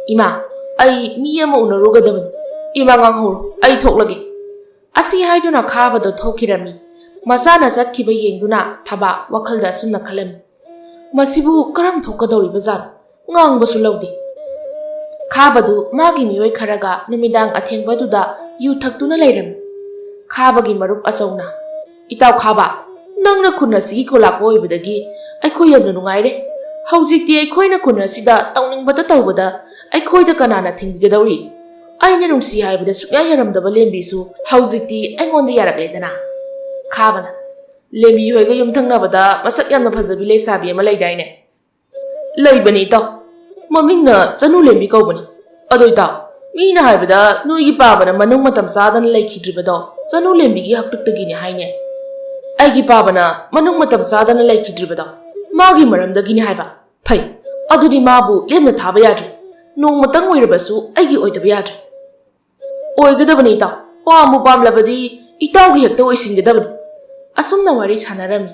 Speaker 1: "ꯏꯃꯥ, ꯑꯩ ꯃꯤ ꯑꯃ ꯎꯅꯔꯨꯒꯗꯕꯅꯤ. ꯏꯃꯥ ꯉꯥꯡꯍꯧꯔꯣ, ꯑꯩ ꯊꯣꯛꯂꯒꯦ." ꯑꯁꯤ ꯍꯥꯏꯗꯨꯅ ꯈꯥꯕꯗꯣ ꯊꯣꯛꯈꯤꯔꯝꯃꯤ꯫ ꯃꯆꯥꯅ ꯆꯠꯈꯤꯕ ꯌꯦꯡꯗꯨꯅ ꯊꯕꯥ ꯋꯥꯈꯜꯗ ꯑꯁꯨꯝꯅ ꯈꯜꯂꯝꯃꯤ, "ꯃꯁꯤꯕꯨ ꯀꯔꯝ ꯊꯣꯛꯀꯗꯧꯔꯤꯕꯖꯥꯠꯅꯣ? ꯉꯥꯡꯕꯁꯨ ꯂꯧꯗꯦ." ꯈꯥꯕꯗꯨ ꯃꯥꯒꯤ ꯃꯤꯑꯣꯏ ꯈꯔꯒ ꯅꯨꯃꯤꯗꯥꯡ ꯑꯊꯦꯡꯕꯗꯨꯗ ꯌꯨ ꯊꯛꯇꯨꯅ ꯂꯩꯔꯝꯃꯤ꯫ ꯈꯥꯕꯒꯤ ꯃꯔꯨꯞ ꯑꯆꯧꯅ, "ꯏꯇꯥꯎ ꯈꯥꯕ, ꯅꯪꯅ ꯈꯨꯟ ꯑꯁꯤꯒꯤ ꯈꯨꯂꯥꯛꯄ ꯑꯣꯏꯕꯗꯒꯤ ꯑꯩꯈꯣꯏ ꯌꯥꯝꯅ ꯅꯨꯡꯉꯥꯏꯔꯦ ꯍꯧꯖꯤꯛꯇꯤ ꯑꯩꯈꯣꯏꯅ ꯈꯨꯟ ꯑꯁꯤꯗ ꯇꯧꯅꯤꯡꯕꯇ ꯇꯧꯕꯗ ꯑꯩꯈꯣꯏꯗ ꯀꯅꯥꯅ ꯊꯤꯡꯕꯤꯒꯗꯧꯔꯤ ꯑꯩꯅ ꯅꯨꯡꯁꯤ ꯍꯥꯏꯕꯗ ꯁꯨꯛꯌꯥ ꯌꯥꯔꯝꯗꯕ ꯂꯦꯝꯕꯤꯁꯨ ꯍꯧꯖꯤꯛꯇꯤ ꯑꯩꯉꯣꯟꯗ ꯌꯥꯔꯛꯂꯦꯗꯅ ꯈꯥꯕꯅ ꯂꯦꯝꯕꯤ ꯍꯣꯏꯒ ꯌꯨꯝꯊꯪꯅꯕꯗ ꯃꯁꯛ ꯌꯥꯝꯅ ꯐꯖꯕꯤ ꯂꯩꯁꯥꯕꯤ ꯑꯃ ꯂꯩꯗꯥꯏꯅꯦ ꯂꯩꯕꯅꯤ ꯏꯇꯥꯎ ꯃꯃꯤꯡꯅ ꯆꯅꯨ ꯂꯦꯝꯕꯤ ꯀꯧꯕꯅꯤ ꯑꯗꯣ ꯏꯇꯥꯎ ꯃꯤꯅ ꯍꯥꯏꯕꯗ ꯅꯣꯏꯒꯤ ꯄꯥꯕꯅ ꯃꯅꯨꯡ ꯃꯇꯝ ꯆꯥꯗꯅ ꯂꯩꯈꯤꯗ꯭ꯔꯤꯕꯗꯣ ꯆꯅꯨ ꯂꯦꯝꯕꯤꯒꯤ ꯍꯛꯇꯛꯇꯒꯤꯅꯦ ꯍꯥꯏꯅꯦ ꯑꯩꯒꯤ ꯄꯥꯕꯅ ꯃꯅꯨꯡ ꯃꯇꯝ ꯆꯥꯗꯅ ꯂꯩꯈꯤꯗ꯭ꯔꯤꯕꯗꯣ ꯃꯥꯒꯤ ꯃꯔꯝꯗꯒꯤꯅꯤ ꯍꯥꯏꯕ ꯐꯩ ꯑꯗꯨꯗꯤ ꯃꯥꯕꯨ ꯂꯦꯝꯅ ꯊꯥꯕ ꯌꯥꯗ꯭ꯔꯦ ꯅꯣꯡꯃꯇꯪ ꯑꯣꯏꯔꯕꯁꯨ ꯑꯩꯒꯤ ꯑꯣꯏꯗꯕ ꯌꯥꯗ꯭ꯔꯦ ꯑꯣꯏꯒꯗꯕꯅꯤ ꯏꯇꯥꯎ ꯄꯥꯝꯕꯨ ꯄꯥꯝꯂꯕꯗꯤ ꯏꯇꯥꯎꯒꯤ ꯍꯦꯛꯇ ꯑꯣꯏꯁꯤꯟꯒꯗꯕꯅꯤ ꯑꯁꯨꯝꯅ ꯋꯥꯔꯤ ꯁꯥꯟꯅꯔꯝꯃꯤ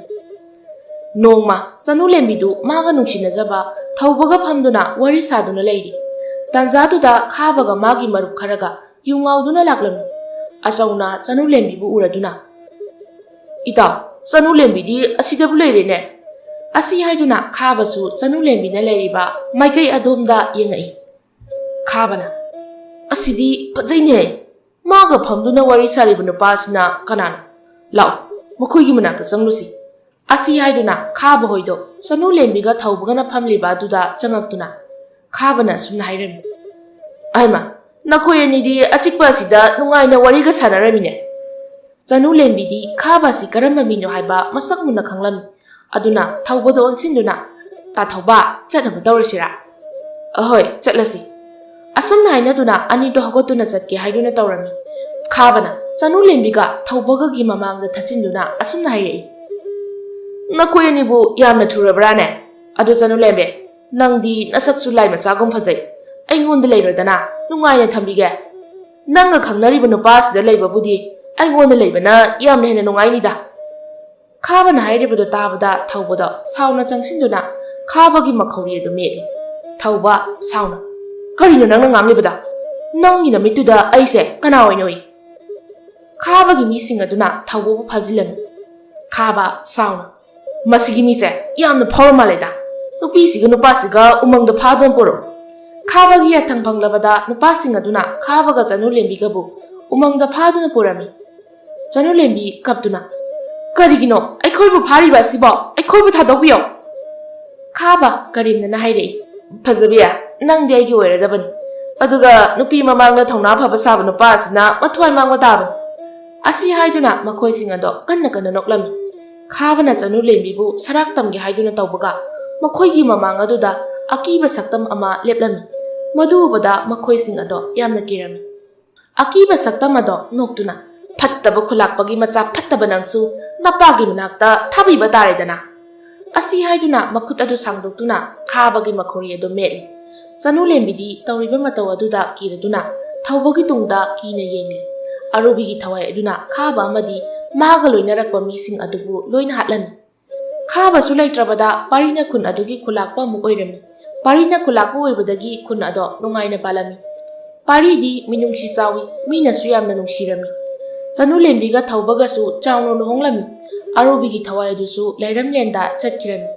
Speaker 1: ꯅꯣꯡꯃ ꯆꯅꯨ ꯂꯦꯝꯕꯤꯗꯨ ꯃꯥꯒ ꯅꯨꯡꯁꯤꯅꯖꯕ ꯊꯧꯕꯒ ꯐꯝꯗꯨꯅ ꯋꯥꯔꯤ ꯁꯥꯗꯨꯅ ꯂꯩꯔꯤ ꯇꯥꯟꯖꯥꯗꯨꯗ ꯈꯥꯕꯒ ꯃꯥꯒꯤ ꯃꯔꯨꯞ ꯈꯔꯒ ꯌꯨ ꯉꯥꯎꯗꯨꯅ ꯂꯥꯛꯂꯝꯃꯤ ꯑꯆꯧꯅ ꯆꯅꯨ ꯂꯦꯝꯕꯤꯕꯨ ꯎꯔꯗꯨꯅ ꯏꯇꯥꯎ ꯆꯅꯨ ꯂꯦꯝꯕꯤꯗꯤ ꯑꯁꯤꯗꯕꯨ ꯂꯩꯔꯦꯅꯦ ꯑꯁꯤ ꯍꯥꯏꯗꯨꯅ ꯈꯥꯕꯁꯨ ꯆꯅꯨ ꯂꯦꯝꯕꯤꯅ ꯂꯩꯔꯤꯕ ꯃꯥꯏꯀꯩ ꯑꯗꯣꯝꯗ ꯌꯦꯡꯉꯛꯏ ꯈꯥꯕꯅ ꯑꯁꯤꯗꯤ ꯐꯖꯩꯅꯦ ꯃꯥꯒ ꯐꯝꯗꯨꯅ ꯋꯥꯔꯤ ꯁꯥꯔꯤꯕ ꯅꯨꯄꯥꯁꯤꯅ ꯀꯅꯥꯅꯣ ꯂꯥꯛꯑꯣ ꯃꯈꯣꯏꯒꯤ ꯃꯅꯥꯛꯇ ꯆꯪꯂꯨꯁꯤ ꯑꯁꯤ ꯍꯥꯏꯗꯨꯅ ꯈꯥꯕ ꯍꯣꯏꯗꯣ ꯆꯅꯨ ꯂꯦꯝꯕꯤꯒ ꯊꯧꯕꯒꯅ ꯐꯝꯂꯤꯕ ꯑꯗꯨꯗ ꯆꯪꯉꯛꯇꯨꯅ ꯈꯥꯕꯅ ꯑꯁꯨꯝꯅ ꯍꯥꯏꯔꯝꯃꯤ ꯑꯩꯃ ꯅꯈꯣꯏ ꯑꯅꯤꯗꯤ ꯑꯆꯤꯛꯄ ꯑꯁꯤꯗ ꯅꯨꯡꯉꯥꯏꯅ ꯋꯥꯔꯤꯒ ꯁꯥꯟꯅꯔꯝꯃꯤꯅꯦ ꯆꯅꯨ ꯂꯦꯝꯕꯤꯗꯤ ꯈꯥꯕ ꯑꯁꯤ ꯀꯔꯝꯕ ꯃꯤꯅꯣ ꯍꯥꯏꯕ ꯃꯁꯛ ꯃꯨꯟꯅ ꯈꯪꯂꯝꯃꯤ ꯑꯗꯨꯅ ꯊꯧꯕꯗ ꯑꯣꯟꯁꯤꯟꯗꯨꯅ ꯇꯥꯊꯧꯕ ꯆꯠꯅꯕ ꯇꯧꯔꯁꯤꯔꯥ ꯑꯍꯣꯏ ꯆꯠꯂꯁꯤ ꯑꯁꯨꯝꯅ ꯍꯥꯏꯅꯗꯨꯅ ꯑꯅꯤꯗꯣ ꯍꯧꯒꯠꯇꯨꯅ ꯆꯠꯀꯦ ꯍꯥꯏꯗꯨꯅ ꯇꯧꯔꯝꯃꯤ ꯈꯥꯕꯅ ꯆꯅꯨ ꯂꯦꯝꯕꯤꯒ ꯊꯧꯕꯒꯒꯤ ꯃꯃꯥꯡꯗ ꯊꯠꯆꯤꯟꯗꯨꯅ ꯑꯁꯨꯝꯅ ꯍꯥꯏꯔꯛꯏ ꯅꯈꯣꯏ ꯑꯅꯤꯕꯨ ꯌꯥꯝꯅ ꯊꯨꯔꯕ꯭ꯔꯥꯅꯦ ꯑꯗꯨ ꯆꯅꯨ ꯂꯦꯝꯕꯤ ꯅꯪꯗꯤ ꯅꯁꯛꯁꯨ ꯂꯥꯏ ꯃꯆꯥꯒꯨꯝ ꯐꯖꯩ ꯑꯩꯉꯣꯟꯗ ꯂꯩꯔꯣꯗꯅ ꯅꯨꯡꯉꯥꯏꯅ ꯊꯝꯕꯤꯒꯦ ꯅꯪꯒ ꯈꯪꯅꯔꯤꯕ ꯅꯨꯄꯥꯁꯤꯗ ꯂꯩꯕꯕꯨꯗꯤ ꯑꯩꯉꯣꯟꯗ ꯂꯩꯕꯅ ꯌꯥꯝꯅ ꯍꯦꯟꯅ ꯅꯨꯡꯉꯥꯏꯅꯤꯗ ꯈꯥꯕꯅ ꯍꯥꯏꯔꯤꯕꯗꯨ ꯇꯥꯕꯗ ꯊꯧꯕꯗ ꯁꯥꯎꯅ ꯆꯪꯁꯤꯟꯗꯨꯅ ꯈꯥꯕꯒꯤ ꯃꯈꯧꯔꯤ ꯑꯗꯨ ꯃꯦꯠꯂꯤ ꯊꯧꯕ ꯁꯥꯎꯅ ꯀꯔꯤꯅꯣ ꯅꯪꯅ ꯉꯥꯡꯂꯤꯕꯗ ꯅꯪꯒꯤ ꯅꯃꯤꯠꯇꯨꯗ ꯑꯩꯁꯦ ꯀꯅꯥ ꯑꯣꯏꯅ ꯎꯏ ꯈꯥꯕꯒꯤ ꯃꯤꯁꯤꯡ ꯑꯗꯨꯅ ꯊꯧꯕꯕꯨ ꯐꯥꯖꯤꯜꯂꯝꯃꯤ ꯈꯥꯕ ꯁꯥꯎꯅ ꯃꯁꯤꯒꯤ ꯃꯤꯁꯦ ꯌꯥꯝꯅ ꯐꯥꯎꯔ ꯃꯥꯜꯂꯦꯗ ꯅꯨꯄꯤꯁꯤꯒ ꯅꯨꯄꯥꯁꯤꯒ ꯎꯃꯪꯗ ꯐꯥꯗꯨꯅ ꯄꯨꯔꯛꯎ ꯈꯥꯕꯒꯤ ꯌꯥꯊꯪ ꯐꯪꯂꯕꯗ ꯅꯨꯄꯥꯁꯤꯡ ꯑꯗꯨꯅ ꯈꯥꯕꯒ ꯆꯅꯨ ꯂꯦꯝꯕꯤꯒꯕꯨ ꯎꯃꯪꯗ ꯐꯥꯗꯨꯅ ꯄꯨꯔꯝꯃꯤ ꯆꯅꯨ ꯂꯦꯝꯕꯤ ꯀꯞꯇꯨꯅ ꯀꯔꯤꯒꯤꯅꯣ ꯑꯩꯈꯣꯏꯕꯨ ꯐꯥꯔꯤꯕ ꯑꯁꯤꯕꯣ ꯑꯩꯈꯣꯏꯕꯨ ꯊꯥꯗꯣꯛꯄꯤꯌꯣ ꯈꯥꯕ ꯀꯔꯤꯝꯅꯅ ꯍꯥꯏꯔꯛꯏ ꯐꯖꯕꯤ ꯅꯪꯗꯤ ꯑꯩꯒꯤ ꯑꯣꯏꯔꯗꯕꯅꯤ ꯑꯗꯨꯒ ꯅꯨꯄꯤ ꯃꯃꯥꯡꯗ ꯊꯧꯅꯥ ꯐꯕ ꯁꯥꯕ ꯅꯨꯄꯥ ꯑꯁꯤꯅ ꯃꯊ꯭ꯋꯥꯏ ꯃꯥꯡꯕ ꯇꯥꯕꯅꯤ ꯑꯁꯤ ꯍꯥꯏꯗꯨꯅ ꯃꯈꯣꯏꯁꯤꯡ ꯑꯗꯣ ꯀꯟꯅ ꯀꯟꯅ ꯅꯣꯛꯂꯝꯃꯤ ꯈꯥꯕꯅ ꯆꯅꯨ ꯂꯦꯝꯕꯤꯕꯨ ꯁꯔꯥꯛ ꯇꯝꯒꯦ ꯍꯥꯏꯗꯨꯅ ꯇꯧꯕꯒ ꯃꯈꯣꯏꯒꯤ ꯃꯃꯥꯡ ꯑꯗꯨꯗ ꯑꯀꯤꯕ ꯁꯛꯇꯝ ꯑꯃ ꯂꯦꯞꯂꯝꯃꯤ ꯃꯗꯨ ꯎꯕꯗ ꯃꯈꯣꯏꯁꯤꯡ ꯑꯗꯣ ꯌꯥꯝꯅ ꯀꯤꯔꯝꯃꯤ ꯑꯀꯤꯕ ꯁꯛꯇꯝ ꯑꯗꯣ ꯅꯣꯛꯇꯨꯅ ꯐꯠꯇꯕ ꯈꯨꯂꯥꯛꯄꯒꯤ ꯃꯆꯥ ꯐꯠꯇꯕ ꯅꯪꯁꯨ ꯅꯄꯥꯒꯤ ꯃꯅꯥꯛꯇ ꯊꯥꯕꯤꯕ ꯇꯥꯔꯦꯗꯅ ꯑꯁꯤ ꯍꯥꯏꯗꯨꯅ ꯃꯈꯨꯠ ꯑꯗꯨ ꯁꯥꯡꯗꯣꯛꯇꯨꯅ ꯈꯥꯕꯒꯤ ꯃꯈꯧꯔꯤ ꯑꯗꯨ ꯃꯦꯠꯂꯤ ꯆꯅꯨ ꯂꯦꯝꯕꯤꯗꯤ ꯇꯧꯔꯤꯕ ꯃꯇꯧ ꯑꯗꯨꯗ ꯀꯤꯔꯗꯨꯅ ꯊꯧꯕꯒꯤ ꯇꯨꯡꯗ ꯀꯤꯅ ꯌꯦꯡꯂꯤ ꯑꯔꯨꯕꯤꯒꯤ ꯊꯋꯥꯏ ꯑꯗꯨꯅ ꯈꯥꯕ ꯑꯃꯗꯤ ꯃꯥꯒ ꯂꯣꯏꯅꯔꯛꯄ ꯃꯤꯁꯤꯡ ꯑꯗꯨꯕꯨ ꯂꯣꯏꯅ ꯍꯥꯠꯂꯝꯃꯤ ꯈꯥꯕꯁꯨ ꯂꯩꯇ꯭ꯔꯕꯗ ꯄꯥꯔꯤꯅ ꯈꯨꯟ ꯑꯗꯨꯒꯤ ꯈꯨꯂꯥꯛꯄ ꯑꯃꯨꯛ ꯑꯣꯏꯔꯝꯃꯤ ꯄꯥꯔꯤꯅ ꯈꯨꯂꯥꯛꯄ ꯑꯣꯏꯕꯗꯒꯤ ꯈꯨꯟ ꯑꯗꯣ ꯅꯨꯡꯉꯥꯏꯅ ꯄꯥꯜꯂꯝꯃꯤ ꯄꯥꯔꯤꯗꯤ ꯃꯤꯅꯨꯡꯁꯤ ꯆꯥꯎꯏ ꯃꯤꯅꯁꯨ ꯌꯥꯝꯅ ꯅꯨꯡꯁꯤꯔꯝꯃꯤ ꯆꯅꯨ ꯂꯦꯝꯕꯤꯒ ꯊꯧꯕꯒꯁꯨ ꯆꯥꯎꯅ ꯂꯨꯍꯣꯡꯂꯝꯃꯤ ꯑꯔꯨꯕꯤꯒꯤ ꯊꯋꯥꯏ ꯑꯗꯨꯁꯨ ꯂꯩꯔꯝꯂꯦꯟꯗ ꯆꯠꯈꯤꯔꯝꯃꯤ